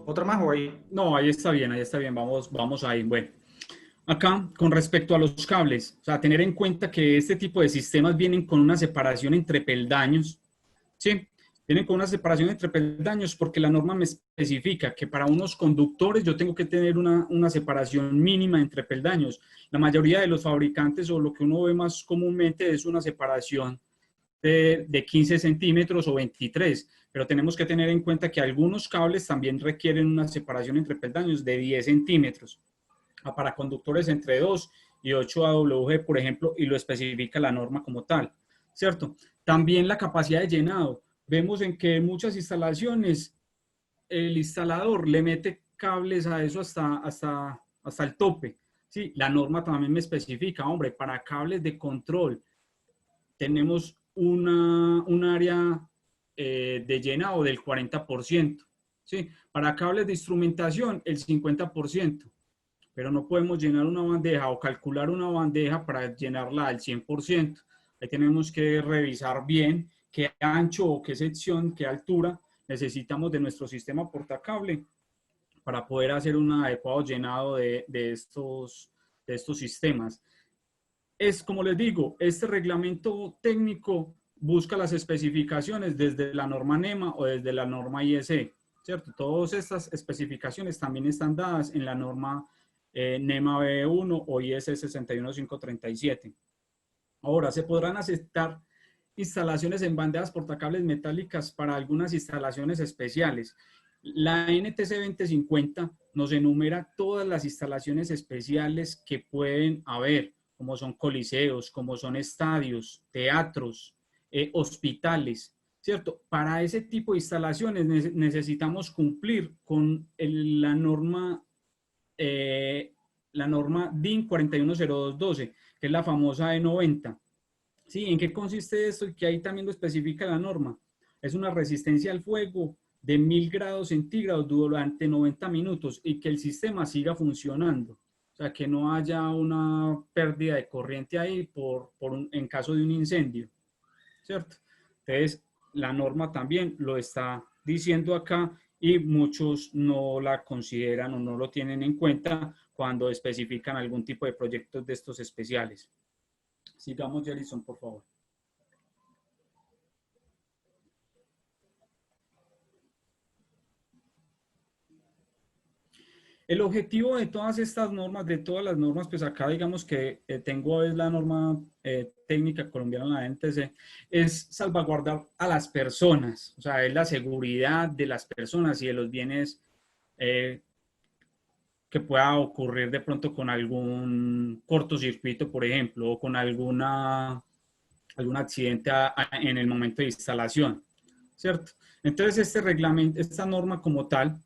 ¿Otra más o ahí? No, ahí está bien, vamos ahí. Bueno, acá con respecto a los cables, o sea, tener en cuenta que este tipo de sistemas vienen con una separación entre peldaños, ¿sí? Vienen con una separación entre peldaños porque la norma me especifica que para unos conductores yo tengo que tener una separación mínima entre peldaños. La mayoría de los fabricantes o lo que uno ve más comúnmente es una separación de 15 centímetros o 23, pero tenemos que tener en cuenta que algunos cables también requieren una separación entre peldaños de 10 centímetros, para conductores entre 2 y 8 AWG, por ejemplo, y lo especifica la norma como tal, ¿cierto? También la capacidad de llenado. Vemos en que en muchas instalaciones el instalador le mete cables a eso hasta el tope. Sí, la norma también me especifica, hombre, para cables de control tenemos un área de llenado del 40%. ¿Sí? Para cables de instrumentación, el 50%. Pero no podemos llenar una bandeja o calcular una bandeja para llenarla al 100%. Ahí tenemos que revisar bien qué ancho o qué sección, qué altura necesitamos de nuestro sistema portacable para poder hacer un adecuado llenado de estos sistemas. Es como les digo, este reglamento técnico busca las especificaciones desde la norma NEMA o desde la norma ISE, ¿cierto? Todas estas especificaciones también están dadas en la norma NEMA B1 o IS 61537. Ahora, se podrán aceptar instalaciones en bandejas portacables metálicas para algunas instalaciones especiales. La NTC 2050 nos enumera todas las instalaciones especiales que pueden haber, como son coliseos, como son estadios, teatros, hospitales, ¿cierto? Para ese tipo de instalaciones necesitamos cumplir con la norma DIN 410212, que es la famosa E90. ¿Sí? ¿En qué consiste esto? Y que ahí también lo especifica la norma. Es una resistencia al fuego de 1000 grados centígrados durante 90 minutos y que el sistema siga funcionando. O sea, que no haya una pérdida de corriente ahí en caso de un incendio, ¿cierto? Entonces, la norma también lo está diciendo acá y muchos no la consideran o no lo tienen en cuenta cuando especifican algún tipo de proyectos de estos especiales. Sigamos, Jerison, por favor. El objetivo de todas estas normas, de todas las normas, pues acá digamos que tengo es la norma técnica colombiana, la NTC, es salvaguardar a las personas, o sea, es la seguridad de las personas y de los bienes eh, que pueda ocurrir de pronto con algún cortocircuito, por ejemplo, o con algún accidente en el momento de instalación, ¿cierto? Entonces, este reglamento, esta norma como tal,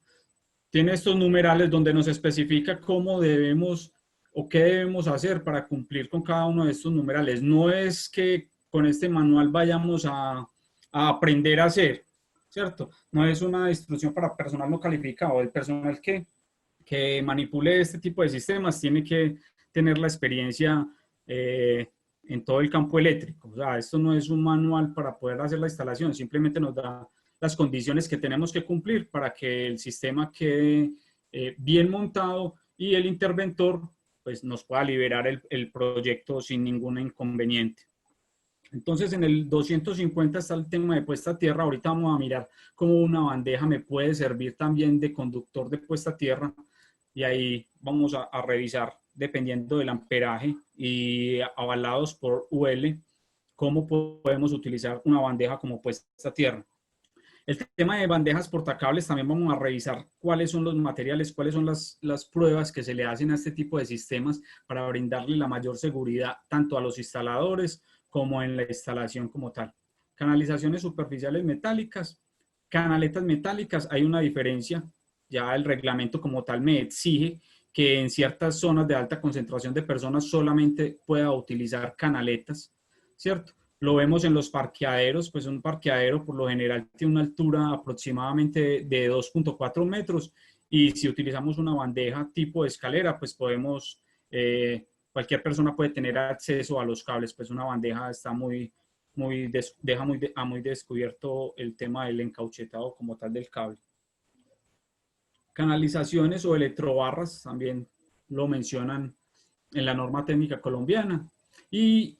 tiene estos numerales donde nos especifica cómo debemos o qué debemos hacer para cumplir con cada uno de estos numerales. No es que con este manual vayamos a aprender a hacer, ¿cierto? No es una instrucción para personal no calificado. El personal que manipule este tipo de sistemas tiene que tener la experiencia en todo el campo eléctrico. O sea, esto no es un manual para poder hacer la instalación, simplemente nos da las condiciones que tenemos que cumplir para que el sistema quede bien montado y el interventor pues, nos pueda liberar el proyecto sin ningún inconveniente. Entonces, en el 250 está el tema de puesta a tierra. Ahorita vamos a mirar cómo una bandeja me puede servir también de conductor de puesta a tierra. Y ahí vamos a revisar, dependiendo del amperaje y avalados por UL, cómo podemos utilizar una bandeja como puesta a tierra. El tema de bandejas portacables también vamos a revisar cuáles son los materiales, cuáles son las pruebas que se le hacen a este tipo de sistemas para brindarle la mayor seguridad tanto a los instaladores como en la instalación como tal. Canalizaciones superficiales metálicas, canaletas metálicas, hay una diferencia, ya el reglamento como tal me exige que en ciertas zonas de alta concentración de personas solamente pueda utilizar canaletas, ¿cierto? Lo vemos en los parqueaderos, pues un parqueadero por lo general tiene una altura aproximadamente de 2.4 metros y si utilizamos una bandeja tipo de escalera, pues podemos, cualquier persona puede tener acceso a los cables, pues una bandeja está deja muy descubierto el tema del encauchetado como tal del cable. Canalizaciones o electrobarras, también lo mencionan en la norma técnica colombiana. Y,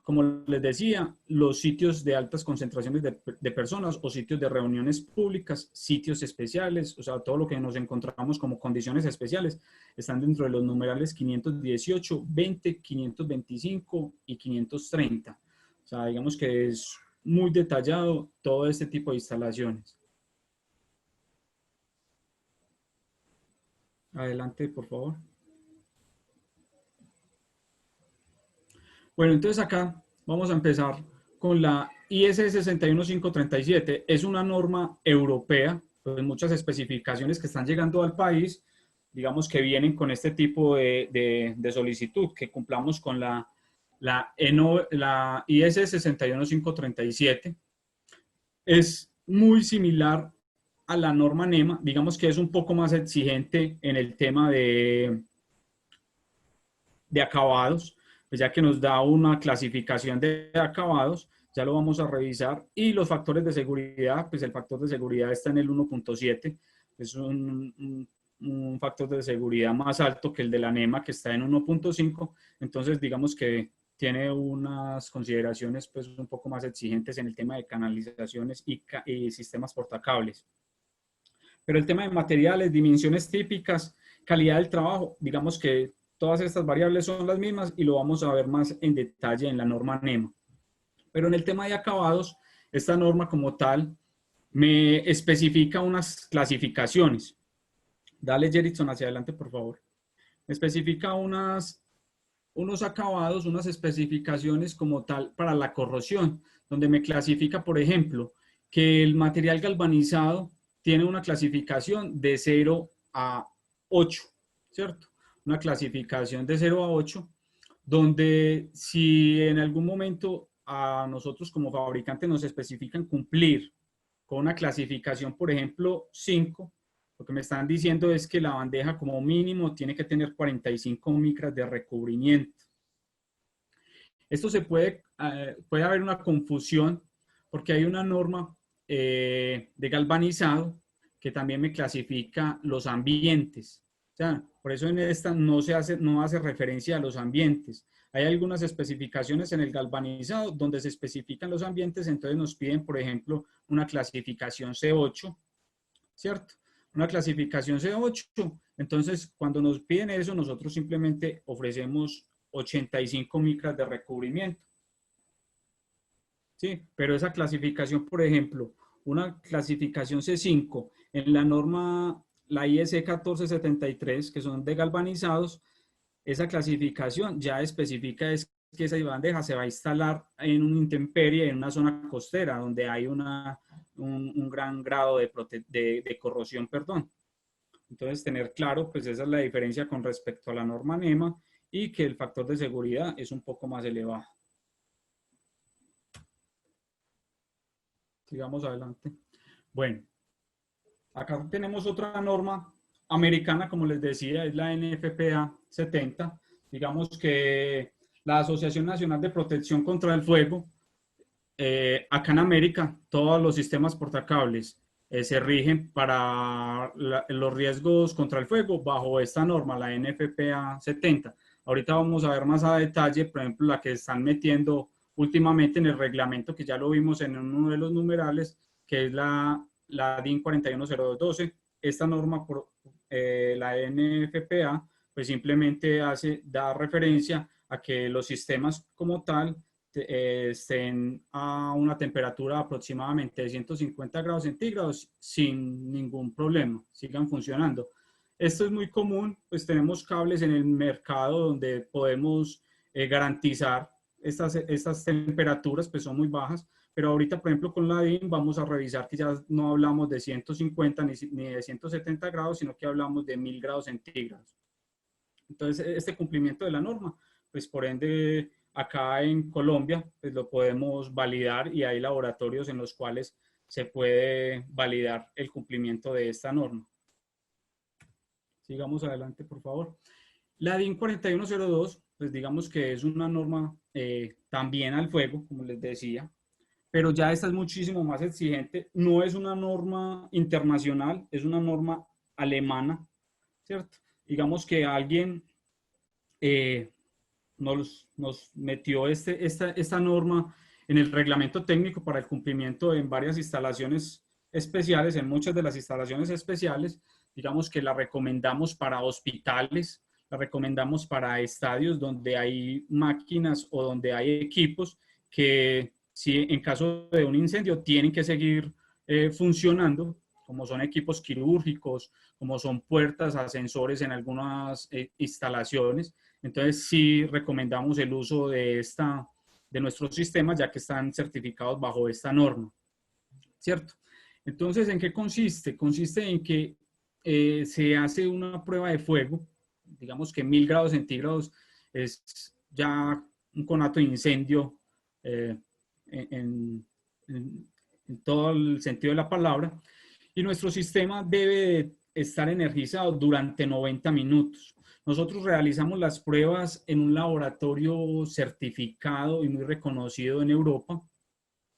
como les decía, los sitios de altas concentraciones de personas o sitios de reuniones públicas, sitios especiales, o sea, todo lo que nos encontramos como condiciones especiales, están dentro de los numerales 518, 20, 525 y 530. O sea, digamos que es muy detallado todo este tipo de instalaciones. Adelante, por favor. Bueno, entonces acá vamos a empezar con la IS 61537. Es una norma europea, pues muchas especificaciones que están llegando al país, digamos que vienen con este tipo de solicitud, que cumplamos con la IS 61537. Es muy similar a la norma NEMA, digamos que es un poco más exigente en el tema de acabados, pues ya que nos da una clasificación de acabados, ya lo vamos a revisar, y los factores de seguridad, pues el factor de seguridad está en el 1.7, es un factor de seguridad más alto que el de la NEMA, que está en 1.5, entonces digamos que tiene unas consideraciones pues un poco más exigentes en el tema de canalizaciones y sistemas portacables. Pero el tema de materiales, dimensiones típicas, calidad del trabajo, digamos que todas estas variables son las mismas y lo vamos a ver más en detalle en la norma NEMA. Pero en el tema de acabados, esta norma como tal me especifica unas clasificaciones. Dale, Jerickson, hacia adelante, por favor. Me especifica unos acabados, unas especificaciones como tal para la corrosión, donde me clasifica, por ejemplo, que el material galvanizado tiene una clasificación de 0 a 8, ¿cierto? Una clasificación de 0 a 8, donde si en algún momento a nosotros como fabricantes nos especifican cumplir con una clasificación, por ejemplo, 5, lo que me están diciendo es que la bandeja como mínimo tiene que tener 45 micras de recubrimiento. Esto puede haber una confusión porque hay una norma de galvanizado que también me clasifica los ambientes. O sea, por eso en esta no hace referencia a los ambientes. Hay algunas especificaciones en el galvanizado donde se especifican los ambientes, entonces nos piden, por ejemplo, una clasificación C8, ¿cierto? Una clasificación C8. Entonces, cuando nos piden eso, nosotros simplemente ofrecemos 85 micras de recubrimiento. Sí, pero esa clasificación, por ejemplo, una clasificación C5 en la norma, la IS 1473, que son de galvanizados, esa clasificación ya especifica es que esa bandeja se va a instalar en una intemperie, en una zona costera, donde hay un gran grado de corrosión, perdón. Entonces, tener claro, pues esa es la diferencia con respecto a la norma NEMA y que el factor de seguridad es un poco más elevado. Sigamos adelante. Bueno, acá tenemos otra norma americana, como les decía, es la NFPA 70. Digamos que la Asociación Nacional de Protección contra el Fuego, acá en América, todos los sistemas portacables se rigen para los riesgos contra el fuego bajo esta norma, la NFPA 70. Ahorita vamos a ver más a detalle, por ejemplo, la que están metiendo últimamente en el reglamento, que ya lo vimos en uno de los numerales, que es la DIN 41012. Esta norma, la NFPA, pues simplemente da referencia a que los sistemas como tal estén a una temperatura aproximadamente de 150 grados centígrados sin ningún problema, sigan funcionando. Esto es muy común, pues tenemos cables en el mercado donde podemos garantizar estas temperaturas, pues son muy bajas, pero ahorita, por ejemplo, con la DIN vamos a revisar que ya no hablamos de 150 ni de 170 grados, sino que hablamos de 1000 grados centígrados. Entonces, este cumplimiento de la norma, pues por ende, acá en Colombia, pues lo podemos validar y hay laboratorios en los cuales se puede validar el cumplimiento de esta norma. Sigamos adelante, por favor. La DIN 4102, pues digamos que es una norma también al fuego, como les decía, pero ya esta es muchísimo más exigente. No es una norma internacional, es una norma alemana, ¿cierto? Digamos que alguien nos metió esta norma en el reglamento técnico para el cumplimiento en varias instalaciones especiales, en muchas de las instalaciones especiales, digamos que la recomendamos para hospitales, la recomendamos para estadios donde hay máquinas o donde hay equipos que si en caso de un incendio tienen que seguir funcionando, como son equipos quirúrgicos, como son puertas, ascensores en algunas instalaciones. Entonces sí recomendamos el uso de nuestros sistemas ya que están certificados bajo esta norma, ¿cierto? Entonces, ¿en qué consiste? Consiste en que se hace una prueba de fuego, digamos que 1000 grados centígrados es ya un conato de incendio eh, en, en, en todo el sentido de la palabra, y nuestro sistema debe estar energizado durante 90 minutos. Nosotros realizamos las pruebas en un laboratorio certificado y muy reconocido en Europa,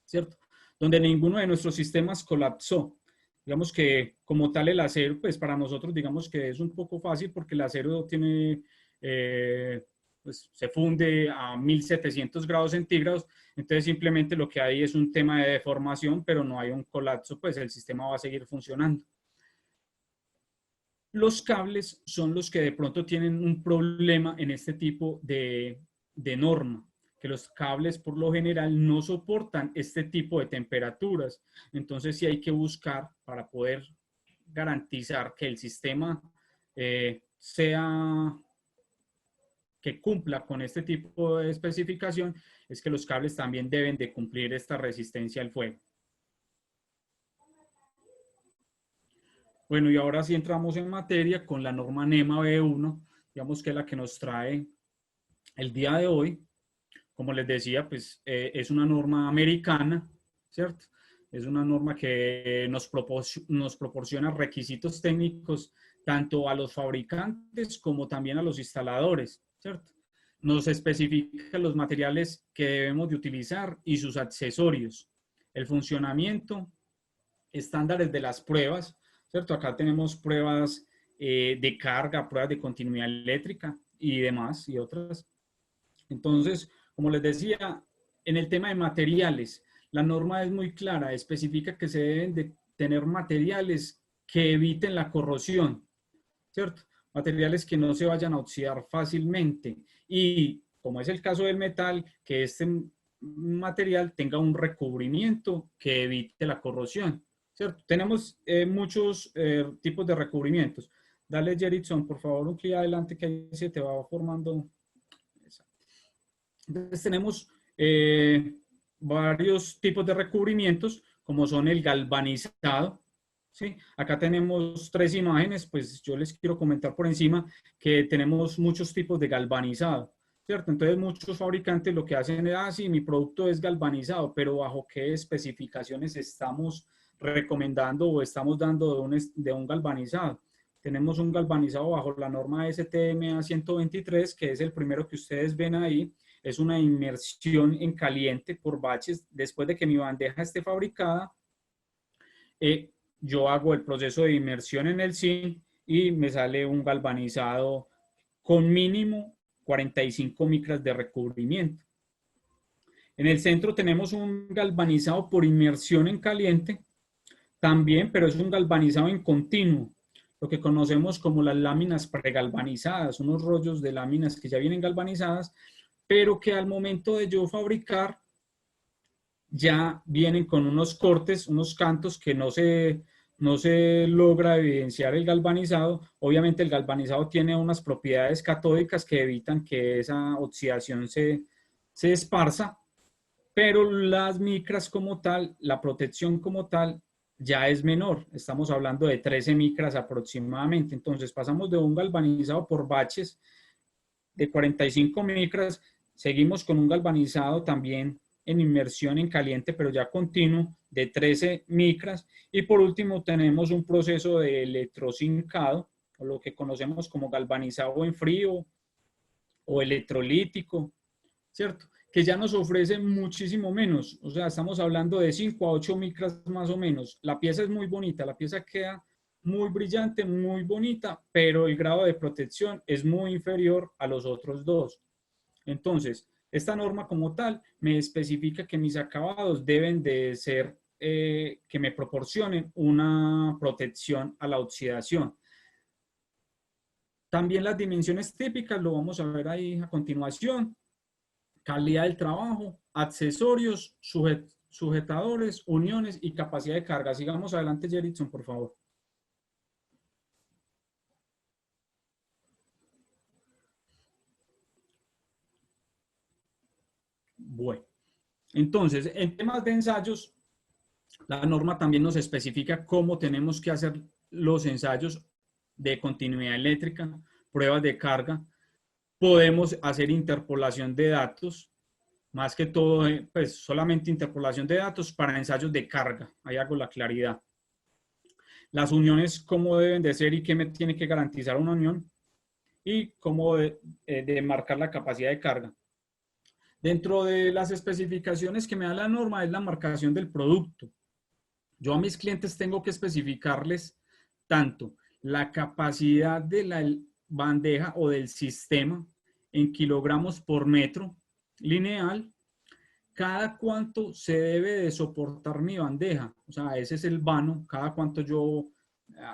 ¿cierto? Donde ninguno de nuestros sistemas colapsó. Digamos que como tal el acero, pues para nosotros digamos que es un poco fácil porque el acero tiene, pues se funde a 1700 grados centígrados, entonces simplemente lo que hay es un tema de deformación, pero no hay un colapso, pues el sistema va a seguir funcionando. Los cables son los que de pronto tienen un problema en este tipo de norma, que los cables por lo general no soportan este tipo de temperaturas. Entonces sí hay que buscar para poder garantizar que el sistema sea que cumpla con este tipo de especificación, es que los cables también deben de cumplir esta resistencia al fuego. Bueno, y ahora sí entramos en materia con la norma NEMA B1, digamos que es la que nos trae el día de hoy. Como les decía, pues es una norma americana, ¿cierto? Es una norma que nos proporciona requisitos técnicos tanto a los fabricantes como también a los instaladores, ¿cierto? Nos especifica los materiales que debemos de utilizar y sus accesorios, el funcionamiento, estándares de las pruebas, ¿cierto? Acá tenemos pruebas de carga, pruebas de continuidad eléctrica y demás y otras. Entonces, como les decía, en el tema de materiales, la norma es muy clara, especifica que se deben de tener materiales que eviten la corrosión, ¿cierto? Materiales que no se vayan a oxidar fácilmente y, como es el caso del metal, que este material tenga un recubrimiento que evite la corrosión, ¿cierto? Tenemos muchos tipos de recubrimientos. Dale, Jerickson, por favor, un clic adelante que ahí se te va formando. Entonces tenemos varios tipos de recubrimientos, como son el galvanizado, ¿sí? Acá tenemos 3 imágenes, pues yo les quiero comentar por encima que tenemos muchos tipos de galvanizado, ¿cierto? Entonces muchos fabricantes lo que hacen es, sí, mi producto es galvanizado, pero ¿bajo qué especificaciones estamos recomendando o estamos dando de un galvanizado? Tenemos un galvanizado bajo la norma STMA 123, que es el primero que ustedes ven ahí. Es una inmersión en caliente por baches. Después de que mi bandeja esté fabricada, yo hago el proceso de inmersión en el zinc y me sale un galvanizado con mínimo 45 micras de recubrimiento. En el centro tenemos un galvanizado por inmersión en caliente también, pero es un galvanizado en continuo, lo que conocemos como las láminas pregalvanizadas, unos rollos de láminas que ya vienen galvanizadas, pero que al momento de yo fabricar ya vienen con unos cortes, unos cantos que no se logra evidenciar el galvanizado. Obviamente el galvanizado tiene unas propiedades catódicas que evitan que esa oxidación se esparza, pero las micras como tal, la protección como tal, ya es menor. Estamos hablando de 13 micras aproximadamente. Entonces pasamos de un galvanizado por baches de 45 micras, seguimos con un galvanizado también en inmersión en caliente, pero ya continuo, de 13 micras. Y por último tenemos un proceso de electrocincado, o lo que conocemos como galvanizado en frío o electrolítico, ¿cierto? Que ya nos ofrece muchísimo menos. O sea, estamos hablando de 5 a 8 micras más o menos. La pieza es muy bonita, la pieza queda muy brillante, muy bonita, pero el grado de protección es muy inferior a los otros dos. Entonces, esta norma como tal me especifica que mis acabados deben de ser, que me proporcionen una protección a la oxidación. También las dimensiones típicas, lo vamos a ver ahí a continuación. Calidad del trabajo, accesorios, sujetadores, uniones y capacidad de carga. Sigamos adelante, Jerickson, por favor. Bueno, entonces, en temas de ensayos, la norma también nos especifica cómo tenemos que hacer los ensayos de continuidad eléctrica, pruebas de carga. Podemos hacer interpolación de datos, más que todo, pues solamente interpolación de datos para ensayos de carga. Ahí hago la claridad. Las uniones, cómo deben de ser y qué me tiene que garantizar una unión, y cómo de marcar la capacidad de carga. Dentro de las especificaciones que me da la norma es la marcación del producto. Yo a mis clientes tengo que especificarles tanto la capacidad de la bandeja o del sistema en kilogramos por metro lineal, cada cuánto se debe de soportar mi bandeja, o sea, ese es el vano, cada cuánto yo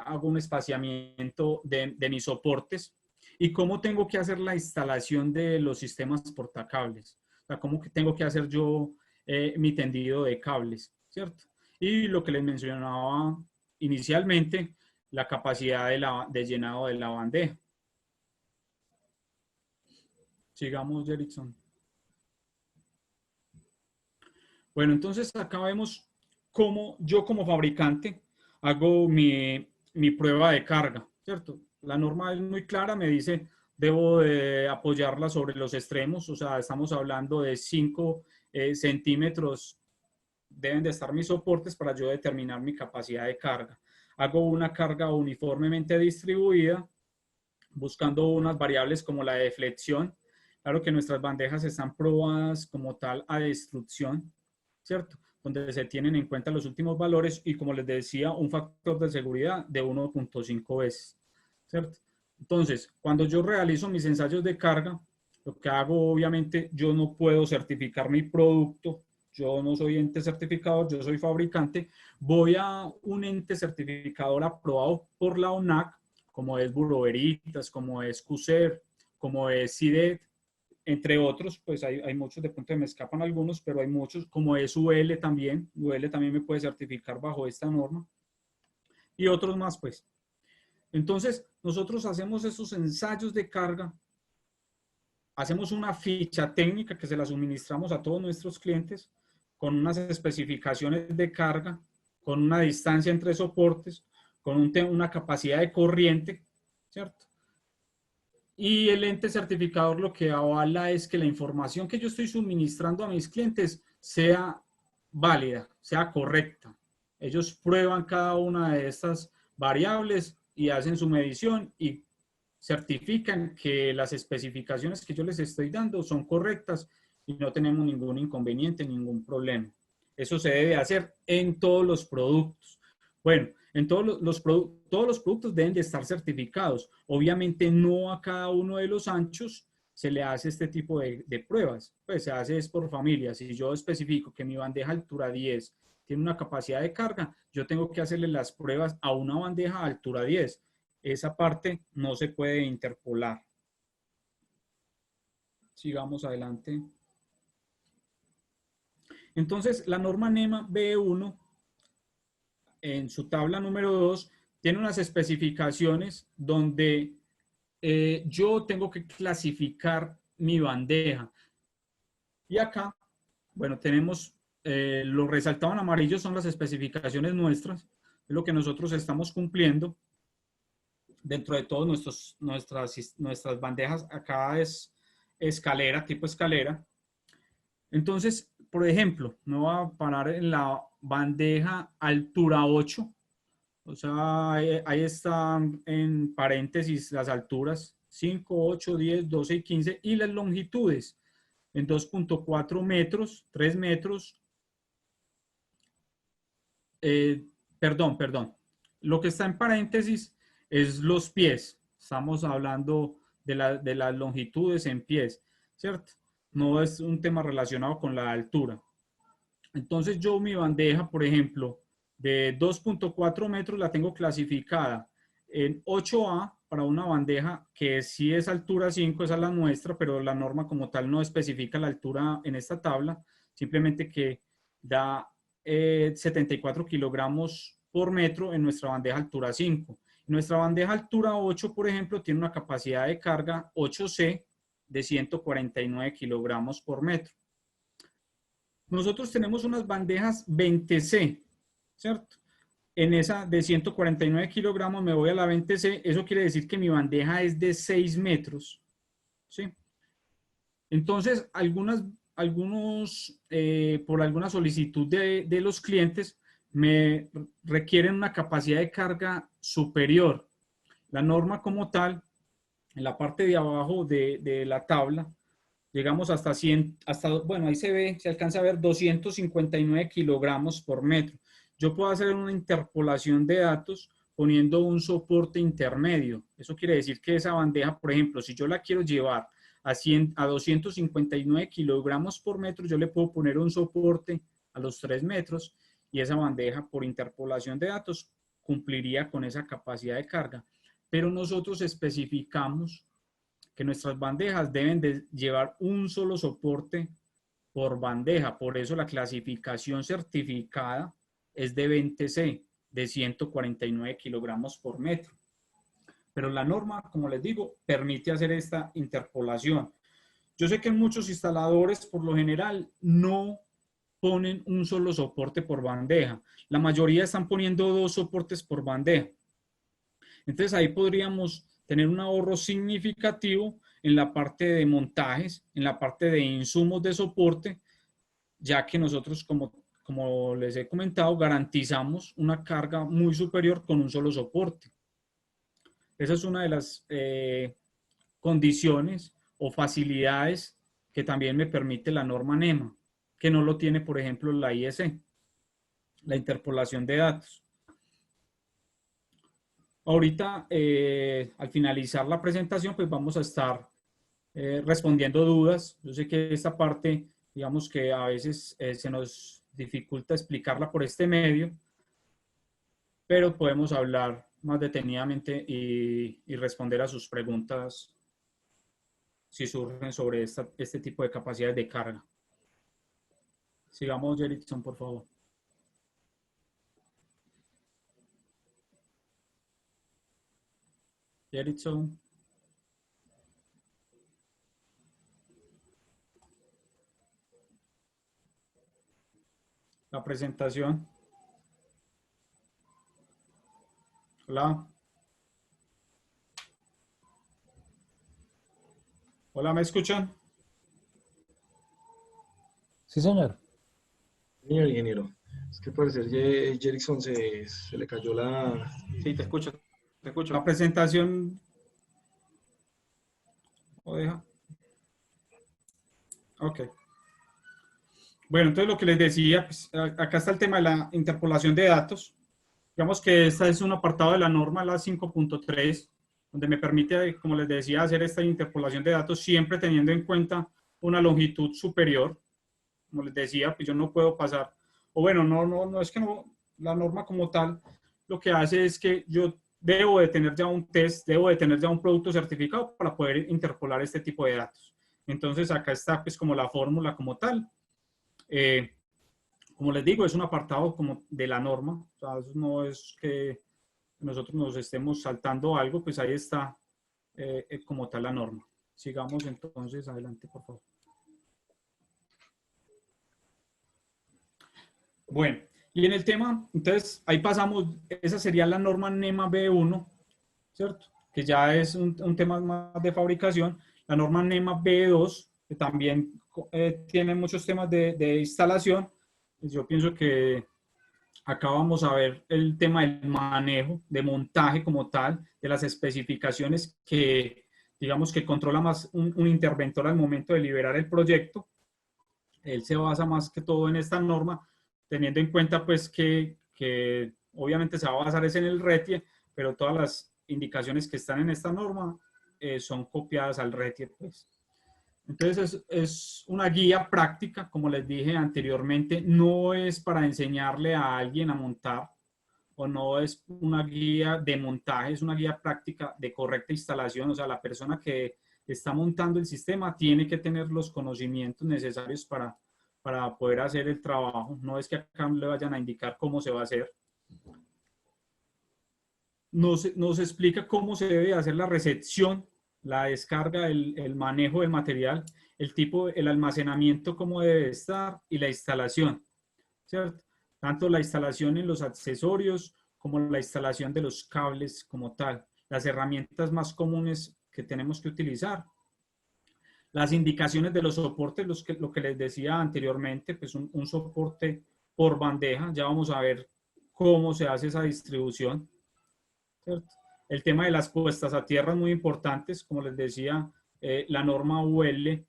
hago un espaciamiento de mis soportes, y cómo tengo que hacer la instalación de los sistemas portacables, o sea, cómo que tengo que hacer yo mi tendido de cables, ¿cierto? Y lo que les mencionaba inicialmente, la capacidad de llenado de la bandeja. Sigamos, Jerickson. Bueno, entonces acá vemos cómo yo como fabricante hago mi prueba de carga, ¿cierto? La norma es muy clara, me dice, debo de apoyarla sobre los extremos, o sea, estamos hablando de 5 centímetros, deben de estar mis soportes para yo determinar mi capacidad de carga. Hago una carga uniformemente distribuida, buscando unas variables como la deflexión. Claro que nuestras bandejas están probadas como tal a destrucción, ¿cierto? Donde se tienen en cuenta los últimos valores y, como les decía, un factor de seguridad de 1.5 veces, ¿cierto? Entonces, cuando yo realizo mis ensayos de carga, lo que hago, obviamente, yo no puedo certificar mi producto, yo no soy ente certificador, yo soy fabricante, voy a un ente certificador aprobado por la ONAC, como es Bureau Veritas, como es CUSER, como es CIDET, entre otros, pues hay muchos, de pronto me escapan algunos, pero hay muchos, como es UL también me puede certificar bajo esta norma, y otros más, pues. Entonces, nosotros hacemos esos ensayos de carga, hacemos una ficha técnica que se la suministramos a todos nuestros clientes, con unas especificaciones de carga, con una distancia entre soportes, con una capacidad de corriente, ¿cierto? Y el ente certificador lo que avala es que la información que yo estoy suministrando a mis clientes sea válida, sea correcta. Ellos prueban cada una de estas variables y hacen su medición y certifican que las especificaciones que yo les estoy dando son correctas y no tenemos ningún inconveniente, ningún problema. Eso se debe hacer en todos los productos. Bueno, en todos los productos deben de estar certificados. Obviamente no a cada uno de los anchos se le hace este tipo de pruebas. Pues se hace es por familia. Si yo especifico que mi bandeja altura 10 tiene una capacidad de carga, yo tengo que hacerle las pruebas a una bandeja altura 10. Esa parte no se puede interpolar. Sigamos adelante. Entonces, la norma NEMA B1 en su tabla número 2, tiene unas especificaciones donde yo tengo que clasificar mi bandeja. Y acá, bueno, tenemos lo resaltado en amarillo son las especificaciones nuestras, es lo que nosotros estamos cumpliendo dentro de todas nuestras bandejas. Acá es escalera, tipo escalera. Entonces, por ejemplo, me voy a parar en la bandeja altura 8. O sea, ahí están en paréntesis las alturas 5, 8, 10, 12 y 15 y las longitudes en 2.4 metros, 3 metros, perdón, Lo que está en paréntesis es los pies. Estamos hablando de las longitudes en pies, ¿cierto? No es un tema relacionado con la altura. Entonces yo mi bandeja, por ejemplo, de 2.4 metros la tengo clasificada en 8A para una bandeja que sí es altura 5, esa es la nuestra, pero la norma como tal no especifica la altura en esta tabla, simplemente que da 74 kilogramos por metro en nuestra bandeja altura 5. Nuestra bandeja altura 8, por ejemplo, tiene una capacidad de carga 8C de 149 kilogramos por metro. Nosotros tenemos unas bandejas 20C, ¿cierto? En esa de 149 kilogramos me voy a la 20C, eso quiere decir que mi bandeja es de 6 metros, ¿sí? Entonces, por alguna solicitud de los clientes, me requieren una capacidad de carga superior. La norma como tal, en la parte de abajo de la tabla, llegamos hasta 100, bueno, ahí se alcanza a ver 259 kilogramos por metro. Yo puedo hacer una interpolación de datos poniendo un soporte intermedio. Eso quiere decir que esa bandeja, por ejemplo, si yo la quiero llevar a 259 kilogramos por metro, yo le puedo poner un soporte a los 3 metros y esa bandeja por interpolación de datos cumpliría con esa capacidad de carga. Pero nosotros especificamos que nuestras bandejas deben de llevar un solo soporte por bandeja. Por eso la clasificación certificada es de 20C, de 149 kilogramos por metro. Pero la norma, como les digo, permite hacer esta interpolación. Yo sé que muchos instaladores, por lo general, no ponen un solo soporte por bandeja. La mayoría están poniendo 2 soportes por bandeja. Entonces ahí podríamos tener un ahorro significativo en la parte de montajes, en la parte de insumos de soporte, ya que nosotros, como les he comentado, garantizamos una carga muy superior con un solo soporte. Esa es una de las condiciones o facilidades que también me permite la norma NEMA, que no lo tiene, por ejemplo, la IEC, la interpolación de datos. Ahorita, al finalizar la presentación, pues vamos a estar respondiendo dudas. Yo sé que esta parte, digamos que a veces se nos dificulta explicarla por este medio, pero podemos hablar más detenidamente y responder a sus preguntas si surgen sobre este tipo de capacidades de carga. Sigamos, Jerickson, por favor. Jerickson. La presentación. Hola. Hola, ¿me escuchan? Sí, señor. Señor ingeniero, es que parece que Jerickson se le cayó la... Sí, te escucho, te La escucho. presentación. ¿O deja? Ok. Bueno, entonces lo que les decía, pues, acá está el tema de la interpolación de datos. Digamos que esta es un apartado de la norma, la 5.3, donde me permite, como les decía, hacer esta interpolación de datos siempre teniendo en cuenta una longitud superior. Como les decía, pues yo no puedo pasar, o bueno, no es que no, la norma como tal, lo que hace es que yo debo de tener ya un test, debo de tener ya un producto certificado para poder interpolar este tipo de datos. Entonces acá está pues como la fórmula como tal. Como les digo, es un apartado como de la norma, o sea, no es que nosotros nos estemos saltando algo, pues ahí está como tal la norma. Sigamos entonces adelante, por favor. Bueno, y en el tema, entonces ahí pasamos, esa sería la norma NEMA B1, ¿cierto? Que ya es un tema más de fabricación. La norma NEMA B2, que también tiene muchos temas de instalación. Pues yo pienso que acá vamos a ver el tema del manejo, de montaje como tal, de las especificaciones que, digamos, que controla más un interventor al momento de liberar el proyecto. Él se basa más que todo en esta norma, teniendo en cuenta pues que obviamente se va a basar es en el RETIE, pero todas las indicaciones que están en esta norma son copiadas al RETIE, pues. Entonces es una guía práctica, como les dije anteriormente, no es para enseñarle a alguien a montar, o no es una guía de montaje, es una guía práctica de correcta instalación. O sea, la persona que está montando el sistema tiene que tener los conocimientos necesarios para poder hacer el trabajo. No es que acá le vayan a indicar cómo se va a hacer. Nos explica cómo se debe hacer la recepción, la descarga, el manejo del material, el tipo, el almacenamiento, cómo debe estar, y la instalación, ¿cierto? Tanto la instalación en los accesorios como la instalación de los cables como tal, las herramientas más comunes que tenemos que utilizar, las indicaciones de los soportes, lo que les decía anteriormente, pues un soporte por bandeja. Ya vamos a ver cómo se hace esa distribución, ¿cierto? El tema de las puestas a tierra es muy importante. Como les decía, la norma UL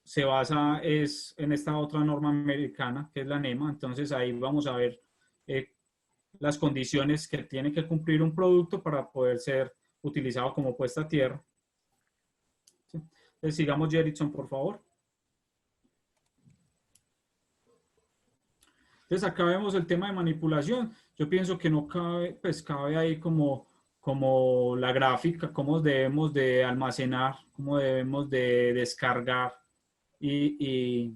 se basa en esta otra norma americana, que es la NEMA. Entonces ahí vamos a ver las condiciones que tiene que cumplir un producto para poder ser utilizado como puesta a tierra. ¿Sí? Entonces sigamos, Jerickson, por favor. Entonces acá vemos el tema de manipulación. Yo pienso que no cabe, pues cabe ahí como la gráfica, cómo debemos de almacenar, cómo debemos de descargar y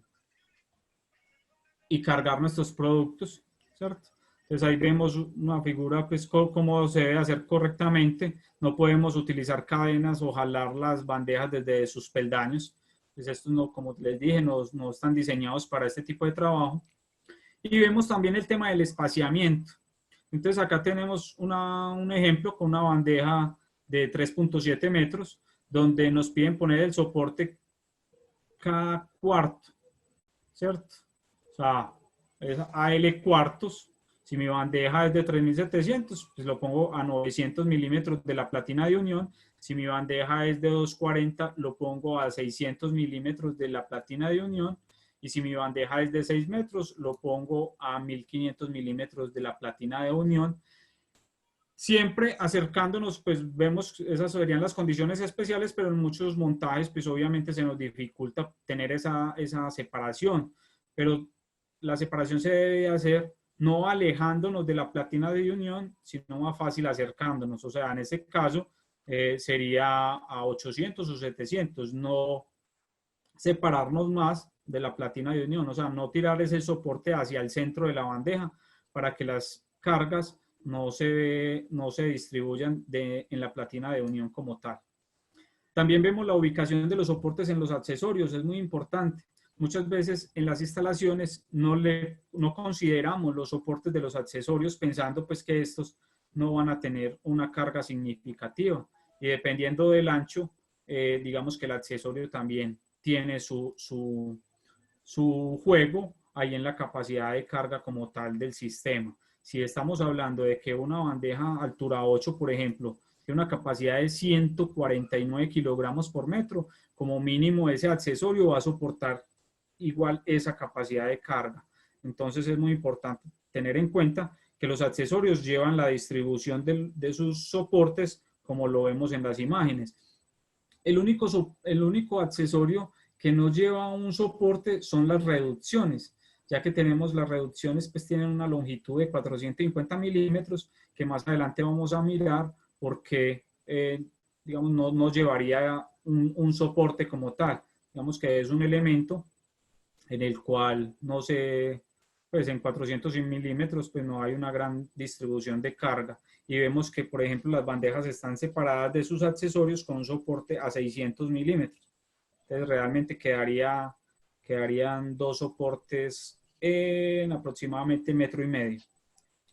cargar nuestros productos, ¿cierto? Entonces ahí vemos una figura, pues cómo se debe hacer correctamente. No podemos utilizar cadenas o jalar las bandejas desde sus peldaños. Pues estos, no, como les dije, no están diseñados para este tipo de trabajo. Y vemos también el tema del espaciamiento. Entonces acá tenemos un ejemplo con una bandeja de 3.7 metros, donde nos piden poner el soporte cada cuarto, ¿cierto? O sea, es AL cuartos. Si mi bandeja es de 3700, pues lo pongo a 900 milímetros de la platina de unión. Si mi bandeja es de 240, lo pongo a 600 milímetros de la platina de unión. Y si mi bandeja es de 6 metros, lo pongo a 1500 milímetros de la platina de unión. Siempre acercándonos, pues vemos, esas serían las condiciones especiales, pero en muchos montajes, pues obviamente se nos dificulta tener esa separación. Pero la separación se debe hacer no alejándonos de la platina de unión, sino más fácil acercándonos. O sea, en este caso sería a 800 o 700, no separarnos más de la platina de unión, o sea, no tirar ese soporte hacia el centro de la bandeja para que las cargas no se distribuyan en la platina de unión como tal. También vemos la ubicación de los soportes en los accesorios, es muy importante. Muchas veces en las instalaciones no consideramos los soportes de los accesorios pensando pues que estos no van a tener una carga significativa, y dependiendo del ancho, digamos que el accesorio también tiene su juego ahí en la capacidad de carga como tal del sistema. Si estamos hablando de que una bandeja altura 8, por ejemplo, tiene una capacidad de 149 kilogramos por metro, como mínimo ese accesorio va a soportar igual esa capacidad de carga. Entonces es muy importante tener en cuenta que los accesorios llevan la distribución de sus soportes como lo vemos en las imágenes. El único accesorio que no lleva un soporte son las reducciones, ya que tenemos las reducciones, pues tienen una longitud de 450 milímetros, que más adelante vamos a mirar porque, digamos, no llevaría un soporte como tal. Digamos que es un elemento en el cual no se, pues en 400 milímetros, pues no hay una gran distribución de carga. Y vemos que, por ejemplo, las bandejas están separadas de sus accesorios con un soporte a 600 milímetros. Entonces realmente quedarían dos soportes en aproximadamente 1,5 metros.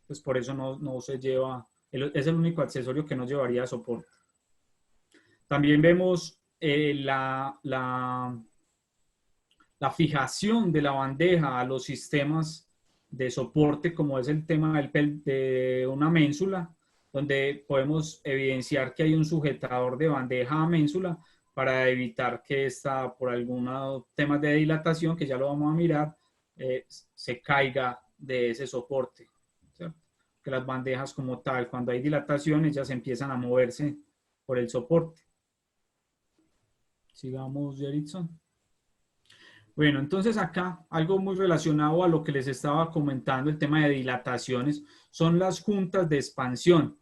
Pues por eso no se lleva, es el único accesorio que no llevaría soporte. También vemos la fijación de la bandeja a los sistemas de soporte, como es el tema de una ménsula, donde podemos evidenciar que hay un sujetador de bandeja a ménsula para evitar que esta, por algunos temas de dilatación, que ya lo vamos a mirar, se caiga de ese soporte, ¿cierto? que las bandejas como tal, cuando hay dilatación, ellas empiezan a moverse por el soporte. Sigamos, Jerickson. Bueno, entonces acá algo muy relacionado a lo que les estaba comentando, el tema de dilataciones, son las juntas de expansión.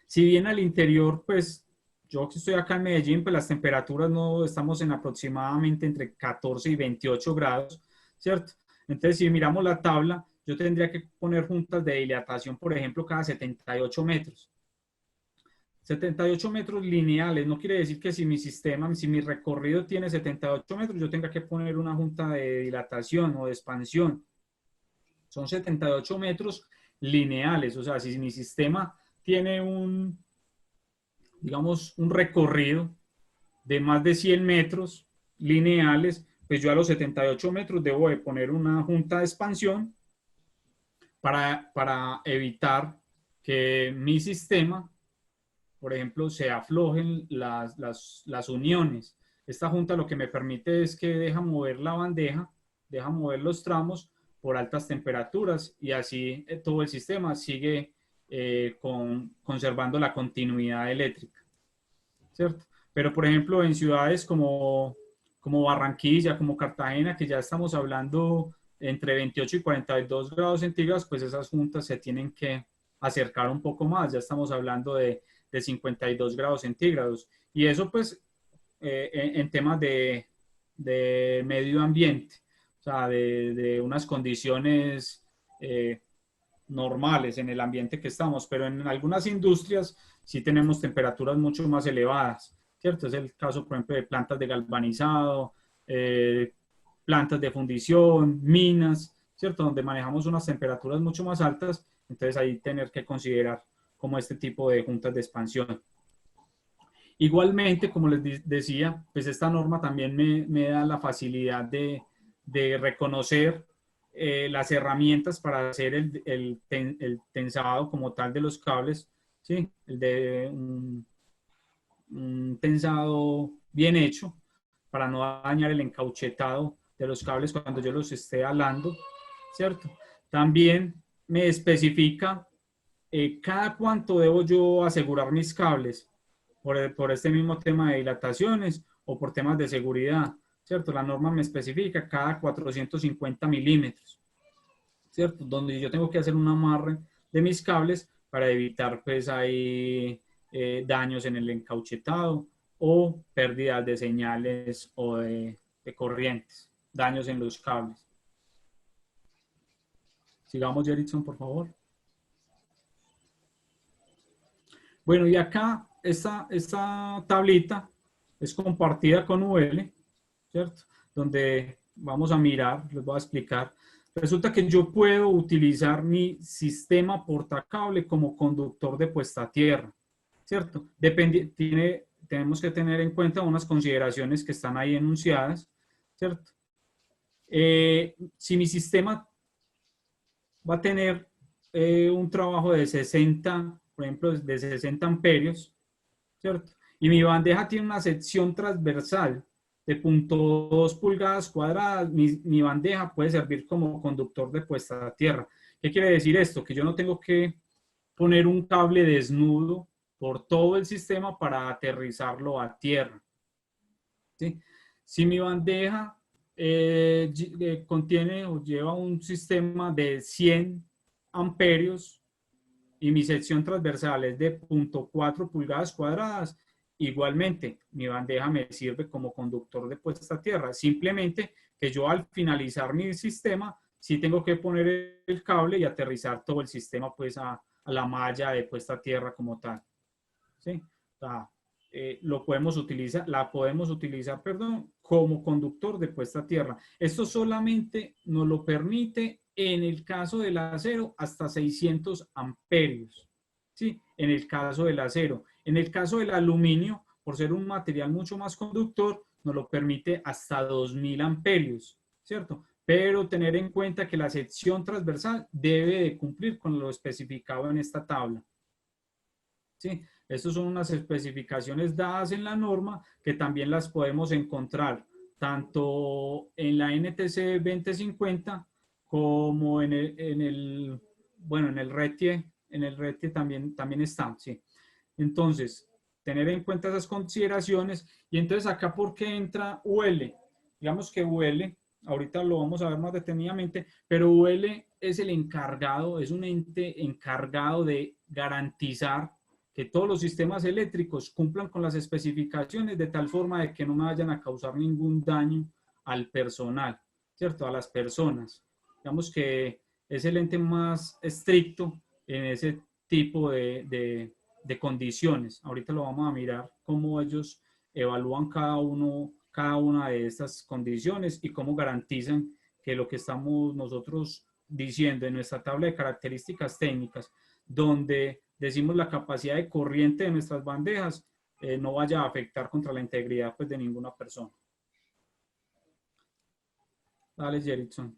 Si bien al interior, pues yo que estoy acá en Medellín, pues las temperaturas no estamos en aproximadamente entre 14 y 28 grados, ¿cierto? Entonces, si miramos la tabla, yo tendría que poner juntas de dilatación, por ejemplo, cada 78 metros. 78 metros lineales, no quiere decir que si mi sistema, si mi recorrido tiene 78 metros, yo tenga que poner una junta de dilatación o de expansión. Son 78 metros lineales, o sea, si mi sistema tiene digamos, un recorrido de más de 100 metros lineales, pues yo a los 78 metros debo de poner una junta de expansión para evitar que mi sistema, por ejemplo, se aflojen las uniones. Esta junta lo que me permite es que deja mover la bandeja, deja mover los tramos por altas temperaturas y así todo el sistema sigue conservando la continuidad eléctrica, ¿cierto? Pero, por ejemplo, en ciudades como Barranquilla, como Cartagena, que ya estamos hablando entre 28 y 42 grados centígrados, pues esas juntas se tienen que acercar un poco más. Ya estamos hablando de 52 grados centígrados. Y eso, pues, en temas de medio ambiente, o sea, de unas condiciones normales en el ambiente que estamos, pero en algunas industrias sí tenemos temperaturas mucho más elevadas, ¿cierto? Es el caso, por ejemplo, de plantas de galvanizado, plantas de fundición, minas, ¿cierto? Donde manejamos unas temperaturas mucho más altas, entonces ahí tener que considerar como este tipo de juntas de expansión. Igualmente, como les decía, pues esta norma también me da la facilidad de reconocer las herramientas para hacer el tensado como tal de los cables, ¿sí? El de un tensado bien hecho para no dañar el encauchetado de los cables cuando yo los esté alando, ¿cierto? También me especifica cada cuánto debo yo asegurar mis cables por este mismo tema de dilataciones o por temas de seguridad, ¿cierto? La norma me especifica cada 450 milímetros, ¿cierto? Donde yo tengo que hacer un amarre de mis cables para evitar, pues, ahí daños en el encauchetado o pérdidas de señales o de corrientes, daños en los cables. Sigamos, Jerickson, por favor. Bueno, y acá esta tablita es compartida con UL, ¿cierto? Donde vamos a mirar, les voy a explicar. Resulta que yo puedo utilizar mi sistema portacable como conductor de puesta a tierra, ¿cierto? Tenemos que tener en cuenta unas consideraciones que están ahí enunciadas, ¿cierto? Si mi sistema va a tener un trabajo de 60, por ejemplo, de 60 amperios, ¿cierto? Y mi bandeja tiene una sección transversal de 0.2 pulgadas cuadradas, mi bandeja puede servir como conductor de puesta a tierra. ¿Qué quiere decir esto? Que yo no tengo que poner un cable desnudo por todo el sistema para aterrizarlo a tierra, ¿sí? Si mi bandeja contiene o lleva un sistema de 100 amperios y mi sección transversal es de 0.4 pulgadas cuadradas, igualmente mi bandeja me sirve como conductor de puesta a tierra. Simplemente que yo al finalizar mi sistema sí tengo que poner el cable y aterrizar todo el sistema pues a la malla de puesta a tierra como tal, ¿sí? O sea, la podemos utilizar, perdón, como conductor de puesta a tierra. Esto solamente nos lo permite en el caso del acero hasta 600 amperios, ¿sí? En el caso del acero. En el caso del aluminio, por ser un material mucho más conductor, nos lo permite hasta 2000 amperios, ¿cierto? Pero tener en cuenta que la sección transversal debe de cumplir con lo especificado en esta tabla, ¿sí? Estas son unas especificaciones dadas en la norma que también las podemos encontrar tanto en la NTC 2050 como en el bueno, en el RETIE también está, sí. Entonces, tener en cuenta esas consideraciones. Y entonces acá, ¿por qué entra UL? Digamos que UL, ahorita lo vamos a ver más detenidamente, pero UL es el encargado, es un ente encargado de garantizar que todos los sistemas eléctricos cumplan con las especificaciones de tal forma de que no me vayan a causar ningún daño al personal, ¿cierto? A las personas. Digamos que es el ente más estricto en ese tipo de condiciones. Ahorita lo vamos a mirar cómo ellos evalúan cada una de estas condiciones y cómo garantizan que lo que estamos nosotros diciendo en nuestra tabla de características técnicas, donde decimos la capacidad de corriente de nuestras bandejas, no vaya a afectar contra la integridad pues, de ninguna persona. Dale, Jerickson.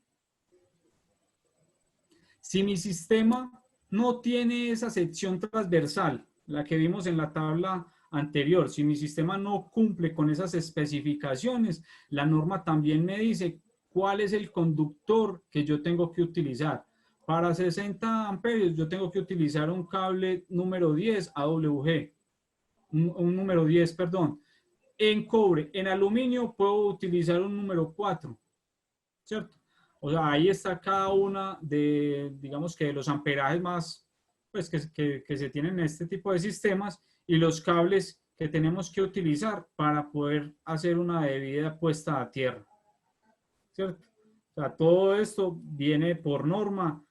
Si mi sistema no tiene esa sección transversal, la que vimos en la tabla anterior, si mi sistema no cumple con esas especificaciones, la norma también me dice cuál es el conductor que yo tengo que utilizar. Para 60 amperios yo tengo que utilizar un cable número 10 AWG, un número 10, perdón. En cobre, en aluminio puedo utilizar un número 4, ¿cierto? O sea, ahí está cada una de, digamos que de los amperajes más, pues, que se tienen en este tipo de sistemas y los cables que tenemos que utilizar para poder hacer una debida puesta a tierra, ¿cierto? O sea, todo esto viene por norma,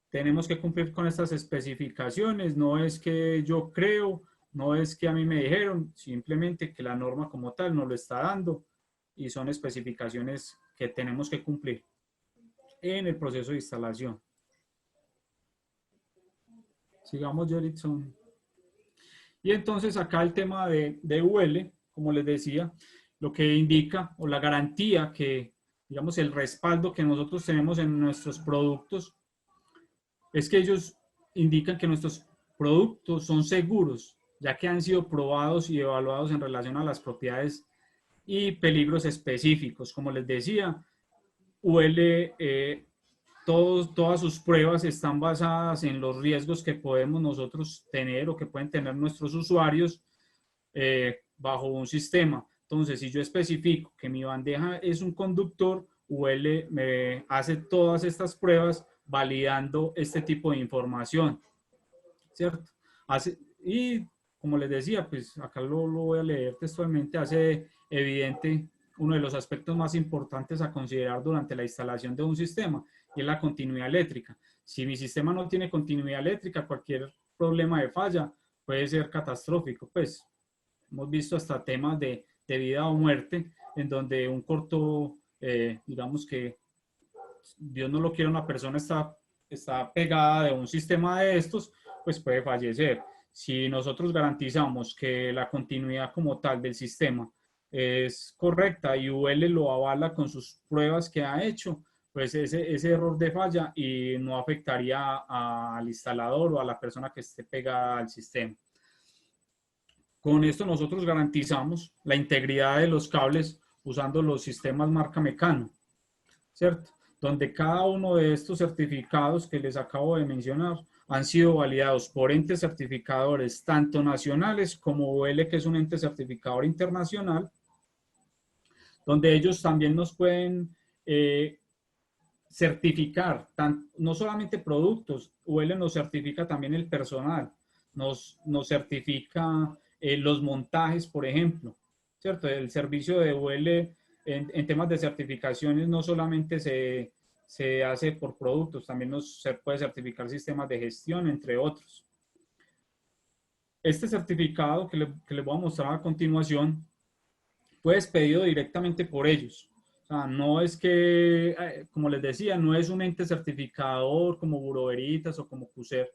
tenemos que cumplir con estas especificaciones, no es que yo creo, no es que a mí me dijeron, simplemente que la norma como tal nos lo está dando y son especificaciones que tenemos que cumplir en el proceso de instalación. Sigamos, Jerickson. Y entonces acá el tema de UL, como les decía, lo que indica o la garantía que, digamos, el respaldo que nosotros tenemos en nuestros productos es que ellos indican que nuestros productos son seguros, ya que han sido probados y evaluados en relación a las propiedades y peligros específicos. Como les decía, UL, todas sus pruebas están basadas en los riesgos que podemos nosotros tener o que pueden tener nuestros usuarios bajo un sistema. Entonces, si yo especifico que mi bandeja es un conductor, UL me hace todas estas pruebas validando este tipo de información, ¿cierto? Y como les decía, pues acá lo voy a leer textualmente, hace evidente uno de los aspectos más importantes a considerar durante la instalación de un sistema, y es la continuidad eléctrica. Si mi sistema no tiene continuidad eléctrica, cualquier problema de falla puede ser catastrófico. Pues hemos visto hasta temas de vida o muerte, en donde un corto, digamos que Dios no lo quiera, una persona está pegada de un sistema de estos, pues puede fallecer. Si nosotros garantizamos que la continuidad como tal del sistema es correcta y UL lo avala con sus pruebas que ha hecho, pues ese error de falla y no afectaría al instalador o a la persona que esté pegada al sistema. Con esto nosotros garantizamos la integridad de los cables usando los sistemas marca Mecano, ¿cierto? Donde cada uno de estos certificados que les acabo de mencionar han sido validados por entes certificadores tanto nacionales como UL, que es un ente certificador internacional, donde ellos también nos pueden certificar, no solamente productos, UL nos certifica también el personal, nos certifica los montajes, por ejemplo, ¿cierto? El servicio de UL en temas de certificaciones no solamente se hace por productos, también se puede certificar sistemas de gestión, entre otros. Este certificado que les voy a mostrar a continuación fue expedido directamente por ellos. O sea, no es que, como les decía, no es un ente certificador como Bureau Veritas o como CUSER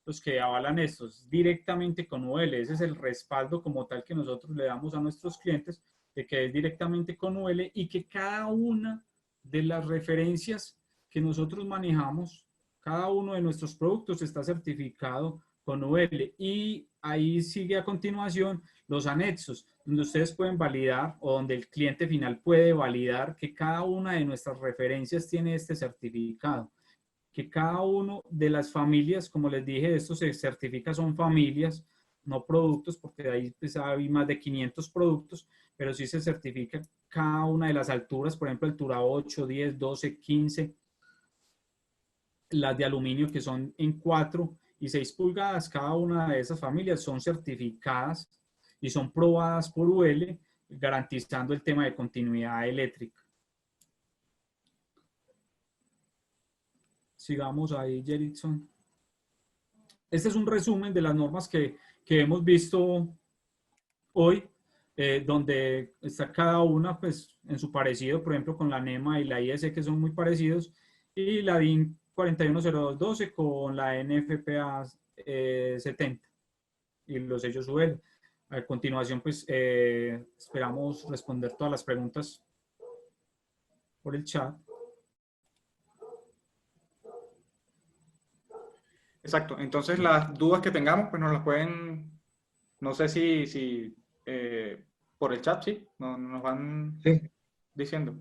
los que avalan estos, directamente con UL. Ese es el respaldo como tal que nosotros le damos a nuestros clientes, de que es directamente con UL y que cada una de las referencias que nosotros manejamos, cada uno de nuestros productos está certificado con UL. Y ahí sigue a continuación los anexos, donde ustedes pueden validar o donde el cliente final puede validar que cada una de nuestras referencias tiene este certificado, que cada uno de las familias, como les dije, esto se certifica, son familias, no productos, porque de ahí pues, hay más de 500 productos, pero sí se certifica cada una de las alturas, por ejemplo, altura 8, 10, 12, 15, las de aluminio que son en 4 y 6 pulgadas, cada una de esas familias son certificadas y son probadas por UL, garantizando el tema de continuidad eléctrica. Sigamos ahí, Jerickson. Este es un resumen de las normas que hemos visto hoy, donde está cada una pues, en su parecido, por ejemplo, con la NEMA y la IS, que son muy parecidos, y la DIN 410212 con la NFPA 70 y los sellos UL. A continuación, pues, esperamos responder todas las preguntas por el chat. Exacto. Entonces, las dudas que tengamos, pues nos las pueden, no sé si por el chat, sí, nos van diciendo.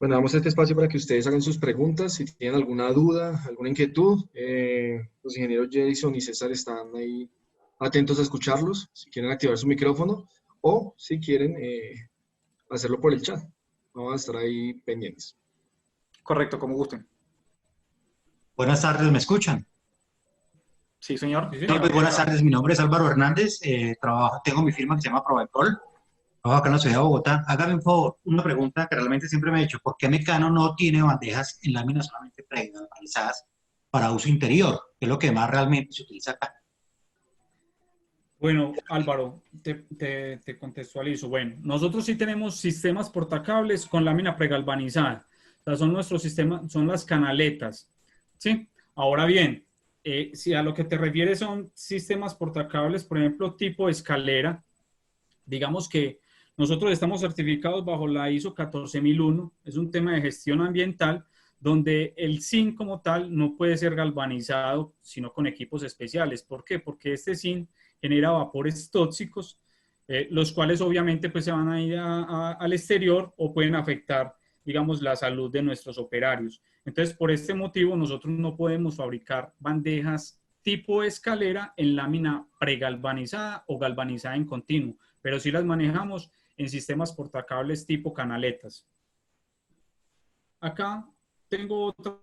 Bueno, damos este espacio para que ustedes hagan sus preguntas. Si tienen alguna duda, alguna inquietud, los ingenieros Jason y César están ahí atentos a escucharlos, si quieren activar su micrófono o si quieren hacerlo por el chat. Vamos a estar ahí pendientes. Correcto, como gusten. Buenas tardes, ¿me escuchan? Sí, señor. Sí, señor. Pues, buenas tardes, mi nombre es Álvaro Hernández, tengo mi firma que se llama Provecol, trabajo acá en la ciudad de Bogotá. Hágame un favor, una pregunta que realmente siempre me he hecho, ¿por qué Mecano no tiene bandejas en láminas solamente pregalvanizadas para uso interior? Que es lo que más realmente se utiliza acá. Bueno, Álvaro, te contextualizo. Bueno, nosotros sí tenemos sistemas portacables con lámina pregalvanizada. O sea, son nuestros sistemas, son las canaletas. ¿Sí? Ahora bien, si a lo que te refieres son sistemas portacables, por ejemplo, tipo escalera, digamos que nosotros estamos certificados bajo la ISO 14001, es un tema de gestión ambiental, donde el zinc como tal no puede ser galvanizado, sino con equipos especiales. ¿Por qué? Porque este zinc genera vapores tóxicos, los cuales obviamente pues, se van a ir al exterior o pueden afectar, digamos, la salud de nuestros operarios. Entonces, por este motivo, nosotros no podemos fabricar bandejas tipo escalera en lámina pregalvanizada o galvanizada en continuo, pero sí las manejamos en sistemas portacables tipo canaletas. Acá tengo otra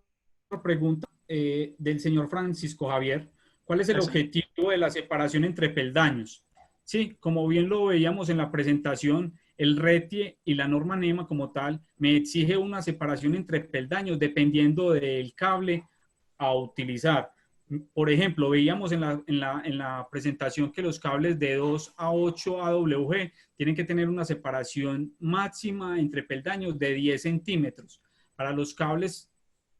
pregunta del señor Francisco Javier. ¿Cuál es el objetivo de la separación entre peldaños? Sí, como bien lo veíamos en la presentación, el RETIE y la norma NEMA como tal me exige una separación entre peldaños dependiendo del cable a utilizar. Por ejemplo, veíamos en la presentación que los cables de 2 a 8 AWG tienen que tener una separación máxima entre peldaños de 10 centímetros. Para los cables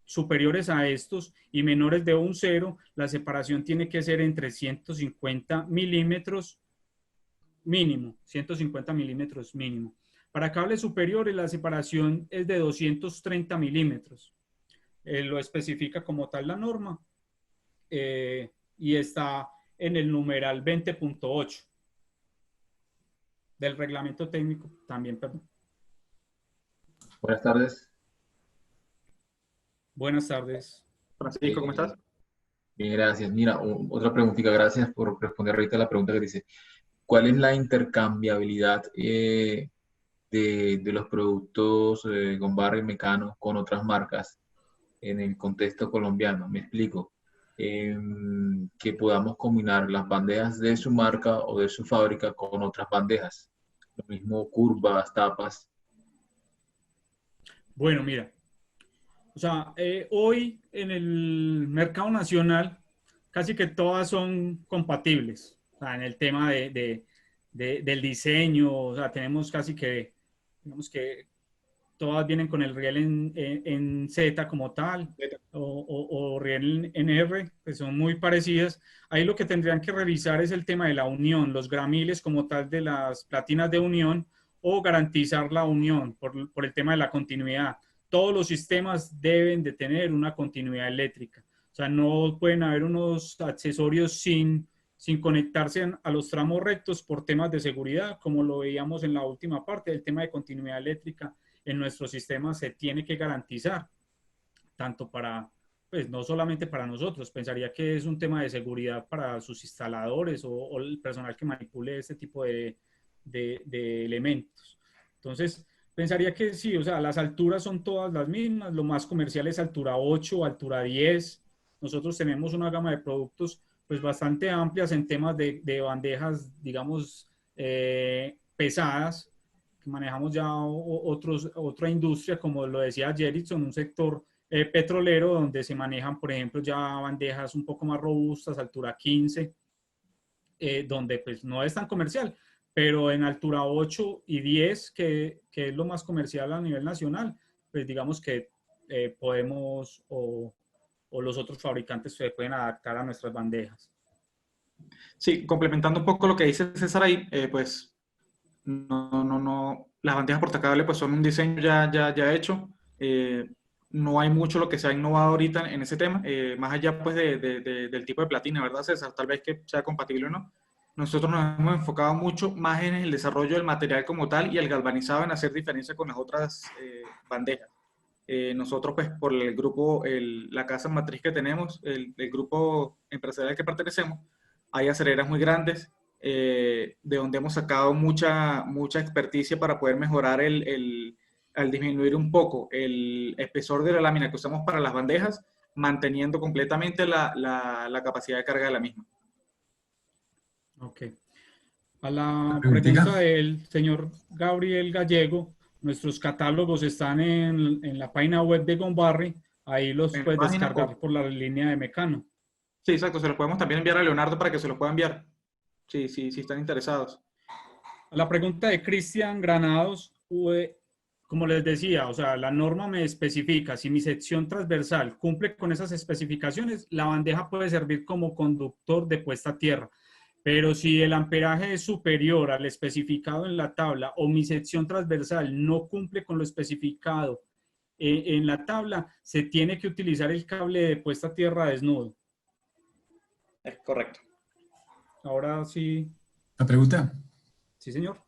superiores a estos y menores de 1,0, la separación tiene que ser entre 150 milímetros mínimo, 150 milímetros mínimo. Para cables superiores la separación es de 230 milímetros. Lo especifica como tal la norma y está en el numeral 20.8 del reglamento técnico también, perdón. Buenas tardes. Buenas tardes. Francisco, ¿cómo estás? Bien, gracias. Mira, otra preguntita. Gracias por responder ahorita la pregunta que dice, ¿cuál es la intercambiabilidad de los productos Gombarra y Mecano con otras marcas en el contexto colombiano? Me explico. Que podamos combinar las bandejas de su marca o de su fábrica con otras bandejas. Lo mismo curvas, tapas. Bueno, mira. O sea, hoy en el mercado nacional casi que todas son compatibles. O sea, en el tema del diseño, o sea, tenemos casi que, digamos que todas vienen con el riel en Z como tal, o riel en R, que son muy parecidas. Ahí lo que tendrían que revisar es el tema de la unión, los gramiles como tal de las platinas de unión, o garantizar la unión por el tema de la continuidad. Todos los sistemas deben de tener una continuidad eléctrica. O sea, no pueden haber unos accesorios sin conectarse a los tramos rectos por temas de seguridad, como lo veíamos en la última parte, del tema de continuidad eléctrica en nuestro sistema se tiene que garantizar, tanto para, pues no solamente para nosotros, pensaría que es un tema de seguridad para sus instaladores o el personal que manipule este tipo de elementos. Entonces, pensaría que sí, o sea, las alturas son todas las mismas, lo más comercial es altura 8, altura 10. Nosotros tenemos una gama de productos pues bastante amplias en temas de bandejas, digamos, pesadas, que manejamos ya otra industria, como lo decía Jerickson, un sector petrolero, donde se manejan, por ejemplo, ya bandejas un poco más robustas, altura 15, donde pues no es tan comercial, pero en altura 8 y 10, que es lo más comercial a nivel nacional, pues digamos que podemos o los otros fabricantes se pueden adaptar a nuestras bandejas. Sí, complementando un poco lo que dice César ahí, pues las bandejas portacable pues son un diseño ya hecho. No hay mucho lo que se ha innovado ahorita en ese tema, más allá pues del tipo de platina, ¿verdad, César? Tal vez que sea compatible o no. Nosotros nos hemos enfocado mucho más en el desarrollo del material como tal y el galvanizado en hacer diferencia con las otras bandejas. Nosotros pues por el grupo, la casa matriz que tenemos, el grupo empresarial al que pertenecemos, hay aceleras muy grandes, de donde hemos sacado mucha experticia para poder mejorar al disminuir un poco el espesor de la lámina que usamos para las bandejas, manteniendo completamente la capacidad de carga de la misma. Ok. A la Preguntita. pregunta del señor Gabriel Gallego, nuestros catálogos están en la página web de Gombarry, ahí los En la puedes página, descargar por la línea de Mecano. sí, exacto, se los podemos también enviar a Leonardo para que se los pueda enviar, sí, están interesados. A la pregunta de Cristian Granados, como les decía, o sea, la norma me especifica, si mi sección transversal cumple con esas especificaciones, la bandeja puede servir como conductor de puesta a tierra. Pero si el amperaje es superior al especificado en la tabla o mi sección transversal no cumple con lo especificado en la tabla, se tiene que utilizar el cable de puesta a tierra desnudo. Es correcto. Ahora sí. La pregunta. Sí, señor.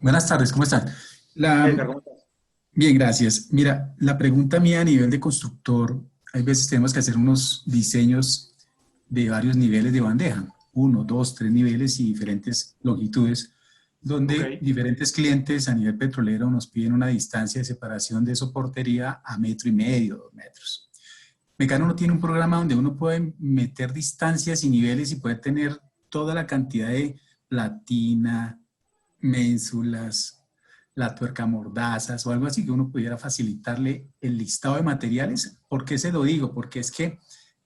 Buenas tardes, ¿cómo están? Edgar, ¿cómo estás? Bien, gracias. Mira, la pregunta mía a nivel de constructor, hay veces tenemos que hacer unos diseños de varios niveles de bandeja, 1, 2, 3 niveles y diferentes longitudes, donde diferentes clientes a nivel petrolero nos piden una distancia de separación de soportería a 1,5 metros, 2 metros. Mecano no tiene un programa donde uno puede meter distancias y niveles y puede tener toda la cantidad de platina, ménsulas, la tuerca mordazas o algo así que uno pudiera facilitarle el listado de materiales. ¿Por qué se lo digo? Porque es que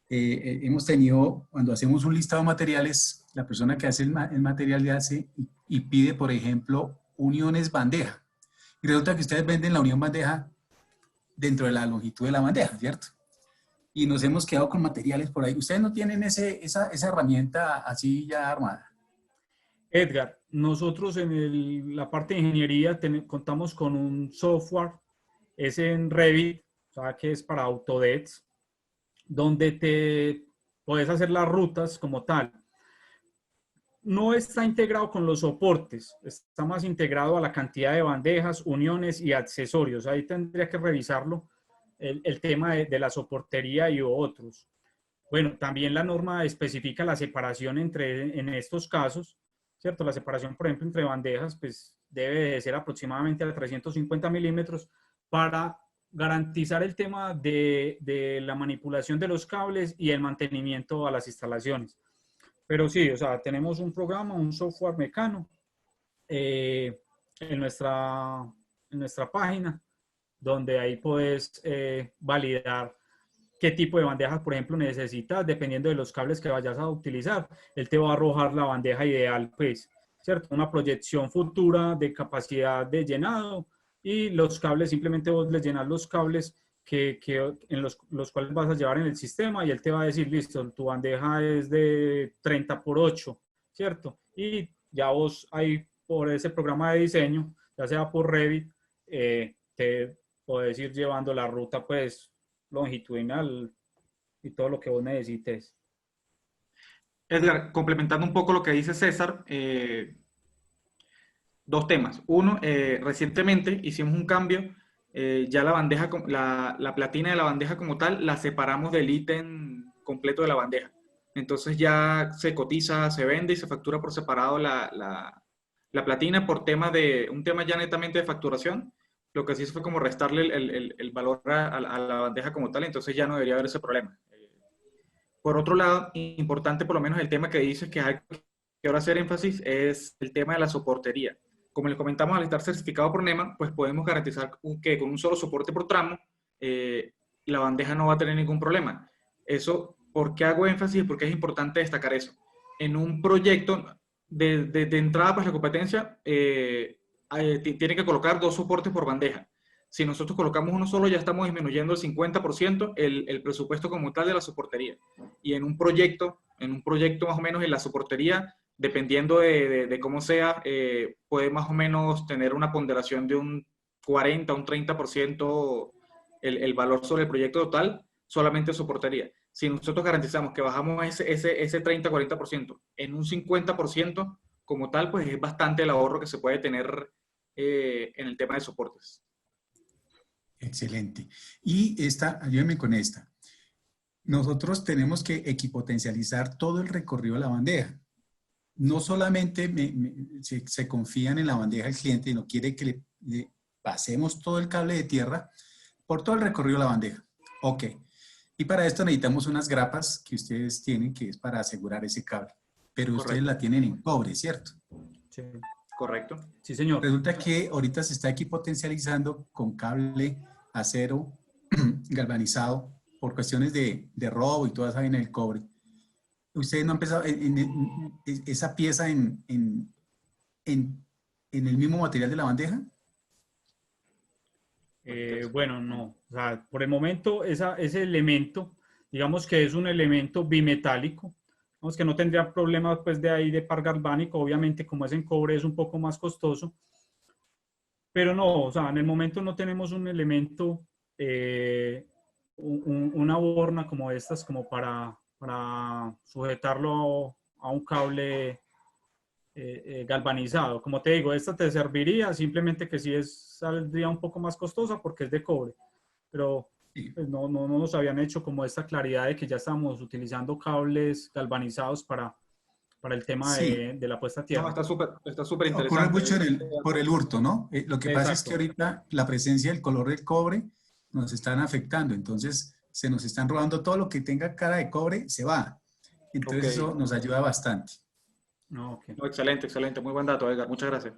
hemos tenido, cuando hacemos un listado de materiales, la persona que hace el material le hace y pide, por ejemplo, uniones bandeja. Y resulta que ustedes venden la unión bandeja dentro de la longitud de la bandeja, ¿cierto? Y nos hemos quedado con materiales por ahí. ¿Ustedes no tienen esa herramienta así ya armada? Edgar, nosotros en la parte de ingeniería contamos con un software, es en Revit, o sea que es para Autodesk, donde te puedes hacer las rutas como tal. No está integrado con los soportes, está más integrado a la cantidad de bandejas, uniones y accesorios. Ahí tendría que revisarlo, el tema de la soportería y otros. Bueno, también la norma especifica la separación en estos casos, ¿cierto? La separación, por ejemplo, entre bandejas, pues debe de ser aproximadamente a 350 milímetros para garantizar el tema de la manipulación de los cables y el mantenimiento a las instalaciones. Pero sí, o sea, tenemos un programa, un software Mecano en nuestra página, donde ahí puedes validar qué tipo de bandejas, por ejemplo, necesitas, dependiendo de los cables que vayas a utilizar. Él te va a arrojar la bandeja ideal, pues, ¿cierto? Una proyección futura de capacidad de llenado y los cables, simplemente vos le llenas los cables en los cuales vas a llevar en el sistema y él te va a decir, listo, tu bandeja es de 30 por 8, ¿cierto? Y ya vos ahí por ese programa de diseño, ya sea por Revit, te podés ir llevando la ruta, pues, longitudinal y todo lo que vos necesites. Edgar, complementando un poco lo que dice César, Dos temas. Uno, recientemente hicimos un cambio, ya la bandeja, la platina de la bandeja como tal, la separamos del ítem completo de la bandeja. Entonces ya se cotiza, se vende y se factura por separado la platina por un tema ya netamente de facturación. Lo que se hizo fue como restarle el valor a la bandeja como tal, entonces ya no debería haber ese problema. Por otro lado, importante por lo menos el tema que dices que es algo que ahora hacer énfasis es el tema de la soportería. Como les comentamos, al estar certificado por NEMA, pues podemos garantizar que con un solo soporte por tramo, la bandeja no va a tener ningún problema. Eso, ¿por qué hago énfasis? Porque es importante destacar eso. En un proyecto de entrada, pues la competencia tiene que colocar dos soportes por bandeja. Si nosotros colocamos uno solo, ya estamos disminuyendo el 50% el presupuesto como tal de la soportería. Y en un proyecto más o menos en la soportería, dependiendo de cómo sea, puede más o menos tener una ponderación de un 40, un 30% el valor sobre el proyecto total, solamente soportería. Si nosotros garantizamos que bajamos ese 30-40% en un 50% como tal, pues es bastante el ahorro que se puede tener en el tema de soportes. Excelente. Y ayúdenme con esta. Nosotros tenemos que equipotencializar todo el recorrido de la bandeja. No solamente se confían en la bandeja del cliente y no quiere que le pasemos todo el cable de tierra por todo el recorrido de la bandeja. Ok. Y para esto necesitamos unas grapas que ustedes tienen, que es para asegurar ese cable. Pero Correcto. Ustedes la tienen en cobre, ¿cierto? Sí. Correcto. Sí, señor. Resulta que ahorita se está equipotencializando con cable acero galvanizado por cuestiones de robo y toda esa vaina del cobre. Ustedes no han empezado esa pieza en el mismo material de la bandeja. Bueno, no. O sea, por el momento, ese elemento, digamos que es un elemento bimetálico, digamos que no tendría problemas pues de ahí de par galvánico, obviamente como es en cobre es un poco más costoso, pero no, o sea, en el momento no tenemos un elemento, una borna como estas, como para sujetarlo a un cable galvanizado. Como te digo, esta te serviría, simplemente que sí saldría un poco más costosa porque es de cobre, pero pues no nos habían hecho como esta claridad de que ya estamos utilizando cables galvanizados para el tema Sí. de la puesta a tierra. No, está súper interesante. Ocurre mucho por el hurto, ¿no? Lo que pasa es que ahorita la presencia del color del cobre nos están afectando, entonces se nos están robando todo lo que tenga cara de cobre, se va. Entonces eso nos ayuda bastante. No, okay. No, excelente, excelente. Muy buen dato, Edgar. Muchas gracias.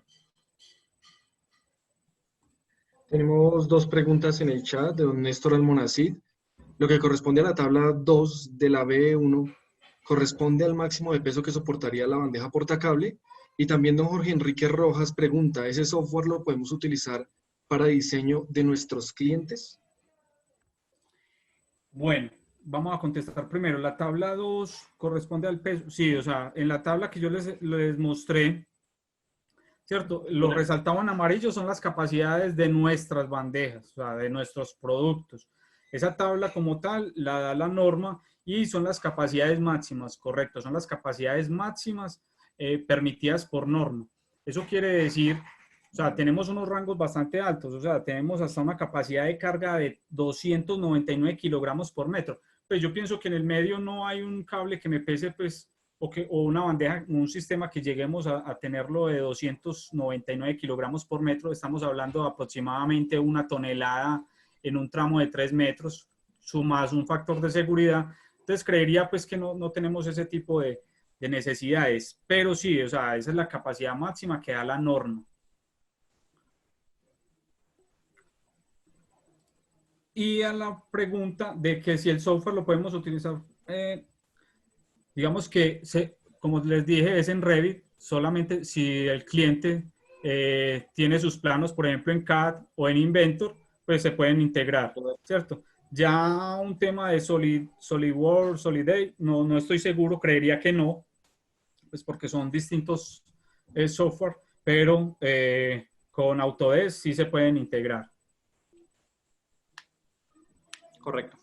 Tenemos dos preguntas en el chat de don Néstor Almonacid. Lo que corresponde a la tabla 2 de la BE1 corresponde al máximo de peso que soportaría la bandeja portacable. Y también don Jorge Enrique Rojas pregunta, ¿ese software lo podemos utilizar para diseño de nuestros clientes? Bueno, vamos a contestar primero. La tabla 2 corresponde al peso. Sí, o sea, en la tabla que yo les mostré, ¿cierto? Lo resaltado en amarillo son las capacidades de nuestras bandejas, o sea, de nuestros productos. Esa tabla como tal la da la norma y son las capacidades máximas, correcto, son las capacidades máximas permitidas por norma. Eso quiere decir, o sea, tenemos unos rangos bastante altos, o sea, tenemos hasta una capacidad de carga de 299 kilogramos por metro. Pues yo pienso que en el medio no hay un cable que me pese, pues, o una bandeja, un sistema que lleguemos a tenerlo de 299 kilogramos por metro. Estamos hablando de aproximadamente 1 tonelada en un tramo de 3 metros, sumas un factor de seguridad. Entonces creería pues que no tenemos ese tipo de necesidades, pero sí, o sea, esa es la capacidad máxima que da la norma. Y a la pregunta de que si el software lo podemos utilizar, digamos que, como les dije, es en Revit, solamente si el cliente tiene sus planos, por ejemplo, en CAD o en Inventor, pues se pueden integrar, ¿cierto? Ya un tema de SolidWorks, Solidate, no estoy seguro, creería que no, pues porque son distintos software, pero con Autodesk sí se pueden integrar. Correcto.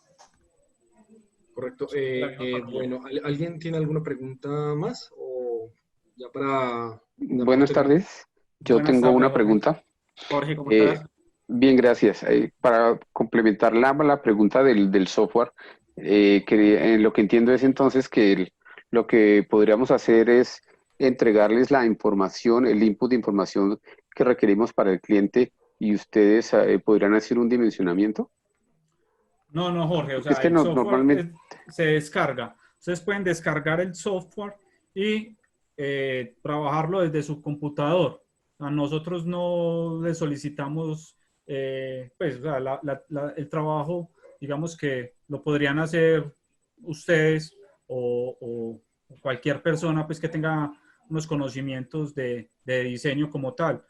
Correcto. Bueno, ¿alguien tiene alguna pregunta más? O ya para... Buenas tardes. Yo Buenas tengo tardes, una Jorge. pregunta. Jorge, ¿cómo Eh, estás? Bien, gracias. Para complementar la pregunta del software, lo que entiendo es entonces que lo que podríamos hacer es entregarles la información, el input de información que requerimos para el cliente y ustedes podrían hacer un dimensionamiento. No, no, Jorge, o Porque es sea, que el software normalmente, se descarga. Ustedes pueden descargar el software y trabajarlo desde su computador. A nosotros no le solicitamos, pues, o sea, el trabajo, digamos que lo podrían hacer ustedes o cualquier persona, pues, que tenga unos conocimientos de diseño como tal.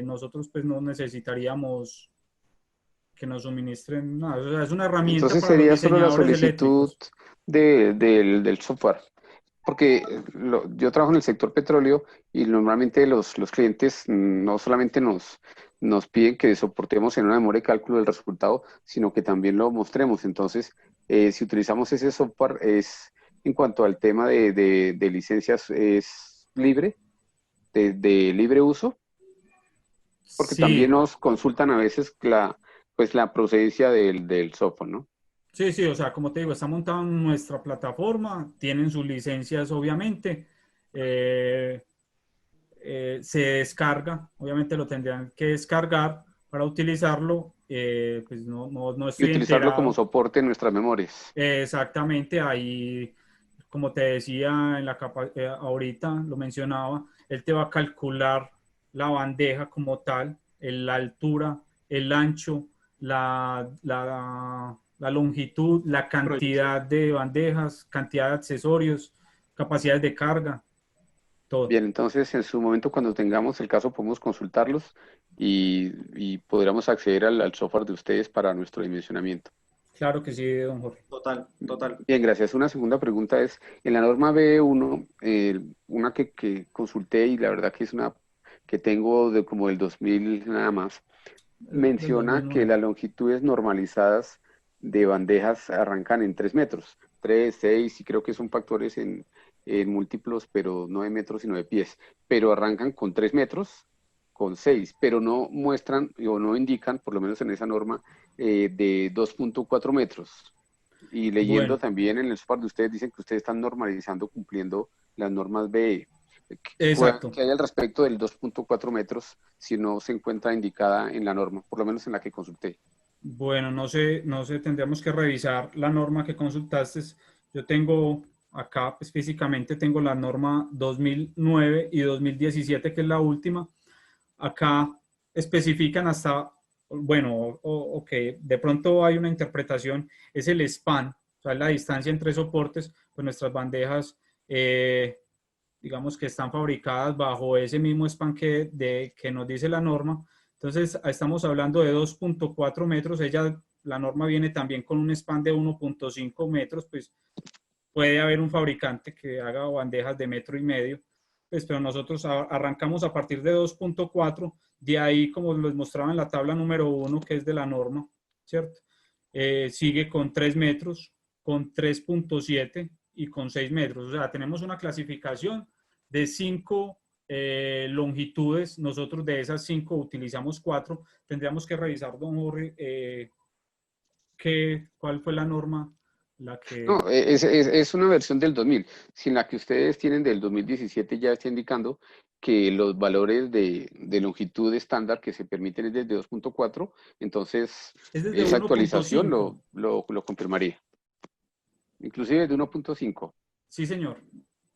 Nosotros, pues, no necesitaríamos que nos suministren nada. O sea, es una herramienta entonces para los sería solo la diseñadores solicitud eléctricos. del software. Porque yo trabajo en el sector petróleo y normalmente los clientes no solamente nos piden que soportemos en una memoria de cálculo el resultado, sino que también lo mostremos. Entonces, si utilizamos ese software, en cuanto al tema de licencias, es libre, de libre uso, porque también Sí, nos consultan a veces pues la procedencia del software, ¿no? sí, sí, o sea, como te digo, está montado en nuestra plataforma, tienen sus licencias, obviamente. Eh, Se descarga, obviamente lo tendrían que descargar para utilizarlo. Pues no Y estoy utilizarlo como enterado. soporte en nuestras memorias. Exactamente, ahí, como te decía ahorita, lo mencionaba, él te va a calcular la bandeja como tal, la altura, el ancho, la longitud, la Proyección. cantidad de bandejas, cantidad de accesorios, capacidades de carga, todo. Bien, entonces en su momento cuando tengamos el caso podemos consultarlos y podríamos acceder al software de ustedes para nuestro dimensionamiento. Claro que sí, don Jorge. Total, total. Bien, gracias. Una segunda pregunta es, en la norma B1, una que consulté y la verdad que es una que tengo de como del 2000 nada más, Del menciona que 2009. las longitudes normalizadas de bandejas arrancan en 3 metros, 3, 6 y creo que son factores en múltiplos, pero no de metros sino de pies, pero arrancan con 3 metros, con 6, pero no muestran o no indican, por lo menos en esa norma, de 2.4 metros. Y leyendo Bueno, también en el software de ustedes, dicen que ustedes están normalizando cumpliendo las normas BE. exacto. ¿Qué hay al respecto del 2.4 metros si no se encuentra indicada en la norma, por lo menos en la que consulté? Bueno, no sé, tendríamos que revisar la norma que consultaste. Yo tengo acá, pues físicamente tengo la norma 2009 y 2017, que es la última. Acá especifican hasta, bueno, o que de pronto hay una interpretación, es el span, o sea, la distancia entre soportes, pues nuestras bandejas, digamos que están fabricadas bajo ese mismo span que nos dice la norma. Entonces, estamos hablando de 2.4 metros. La norma viene también con un span de 1.5 metros, pues puede haber un fabricante que haga bandejas de metro y medio, pues, pero nosotros arrancamos a partir de 2.4, de ahí, como les mostraba en la tabla número 1, que es de la norma, ¿cierto? Sigue con 3 metros, con 3.7 y con 6 metros. O sea, tenemos una clasificación de 5 longitudes. Nosotros de esas 5 utilizamos 4. Tendríamos que revisar, don Jorge, cuál fue la norma, la que... No, es una versión del 2000. Si en la que ustedes tienen del 2017 ya está indicando que los valores de longitud estándar que se permiten es desde 2.4, entonces Es desde esa actualización 1.5. lo confirmaría. Inclusive de 1.5. Sí, señor.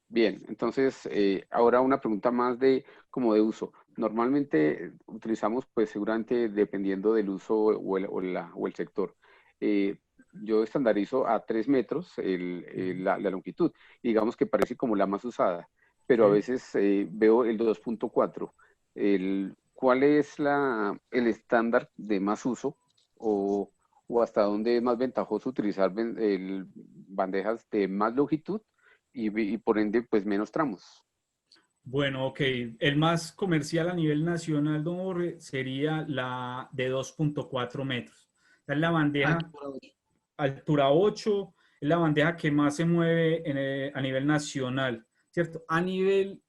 Bien, entonces ahora una pregunta más de como de uso. Normalmente utilizamos, pues seguramente dependiendo del uso o el sector. eh, yo estandarizo a 3 metros la longitud. Digamos que parece como la más usada, pero a Sí. veces veo el 2.4. ¿Cuál es el estándar de más uso o hasta dónde es más ventajoso utilizar bandejas de más longitud y por ende, pues menos tramos? Bueno, ok. El más comercial a nivel nacional, don Jorge, sería la de 2.4 metros. Esta es la bandeja Altura 8. altura 8, es la bandeja que más se mueve a nivel nacional, ¿cierto? A nivel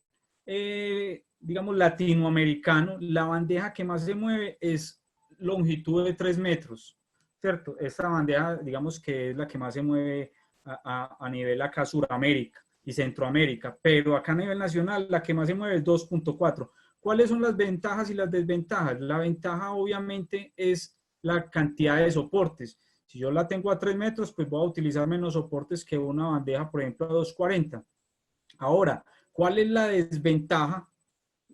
digamos, latinoamericano, la bandeja que más se mueve es longitud de 3 metros, ¿cierto? Esta bandeja, digamos que es la que más se mueve a nivel acá Suramérica y Centroamérica, pero acá a nivel nacional la que más se mueve es 2.4. ¿Cuáles son las ventajas y las desventajas? La ventaja obviamente es la cantidad de soportes. Si yo la tengo a 3 metros, pues voy a utilizar menos soportes que una bandeja, por ejemplo, a 2.40. Ahora, ¿cuál es la desventaja?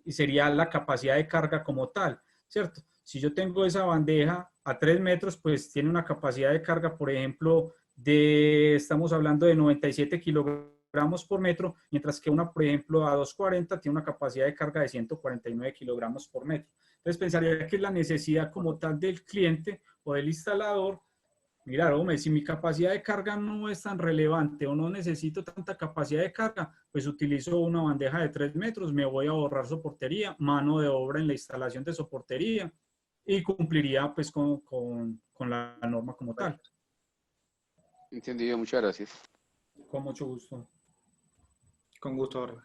Y sería la capacidad de carga como tal, ¿cierto? Si yo tengo esa bandeja a 3 metros, pues tiene una capacidad de carga, por ejemplo, estamos hablando de 97 kilogramos por metro, mientras que una, por ejemplo, a 2.40 tiene una capacidad de carga de 149 kilogramos por metro. Entonces pensaría que es la necesidad como tal del cliente o del instalador. Mira, hombre, si mi capacidad de carga no es tan relevante o no necesito tanta capacidad de carga, pues utilizo una bandeja de 3 metros, me voy a ahorrar soportería, mano de obra en la instalación de soportería y cumpliría pues con la norma como tal. Entendido, muchas gracias. Con mucho gusto. Con gusto, Jorge.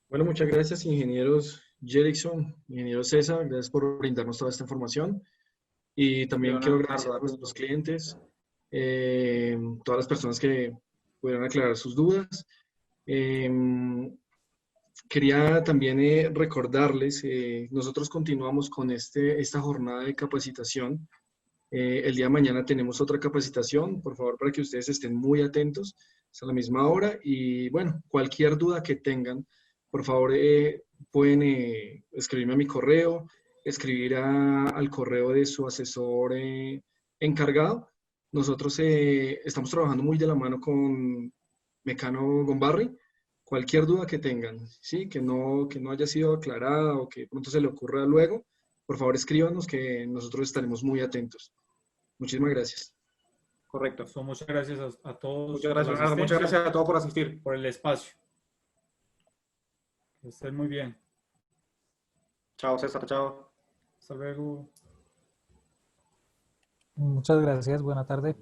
Bueno, muchas gracias, ingenieros Jerickson, ingeniero César, gracias por brindarnos toda esta información. Y también quiero agradecer a nuestros clientes, todas las personas que pudieron aclarar sus dudas. Quería también recordarles, nosotros continuamos con esta jornada de capacitación. El día de mañana tenemos otra capacitación, por favor, para que ustedes estén muy atentos, es a la misma hora. Y bueno, cualquier duda que tengan, por favor, pueden escribirme a mi correo, escribir al correo de su asesor encargado. Nosotros estamos trabajando muy de la mano con Mecano Gombarri. Cualquier duda que tengan, ¿sí? Que no haya sido aclarada o que de pronto se le ocurra luego, por favor escríbanos que nosotros estaremos muy atentos. Muchísimas gracias. Correcto. Muchas gracias a todos. Muchas gracias, Leonardo. Muchas gracias a todos por asistir. Por el espacio. Que estén muy bien. Chao, César. Chao. Hasta luego. Muchas gracias. Buena tarde.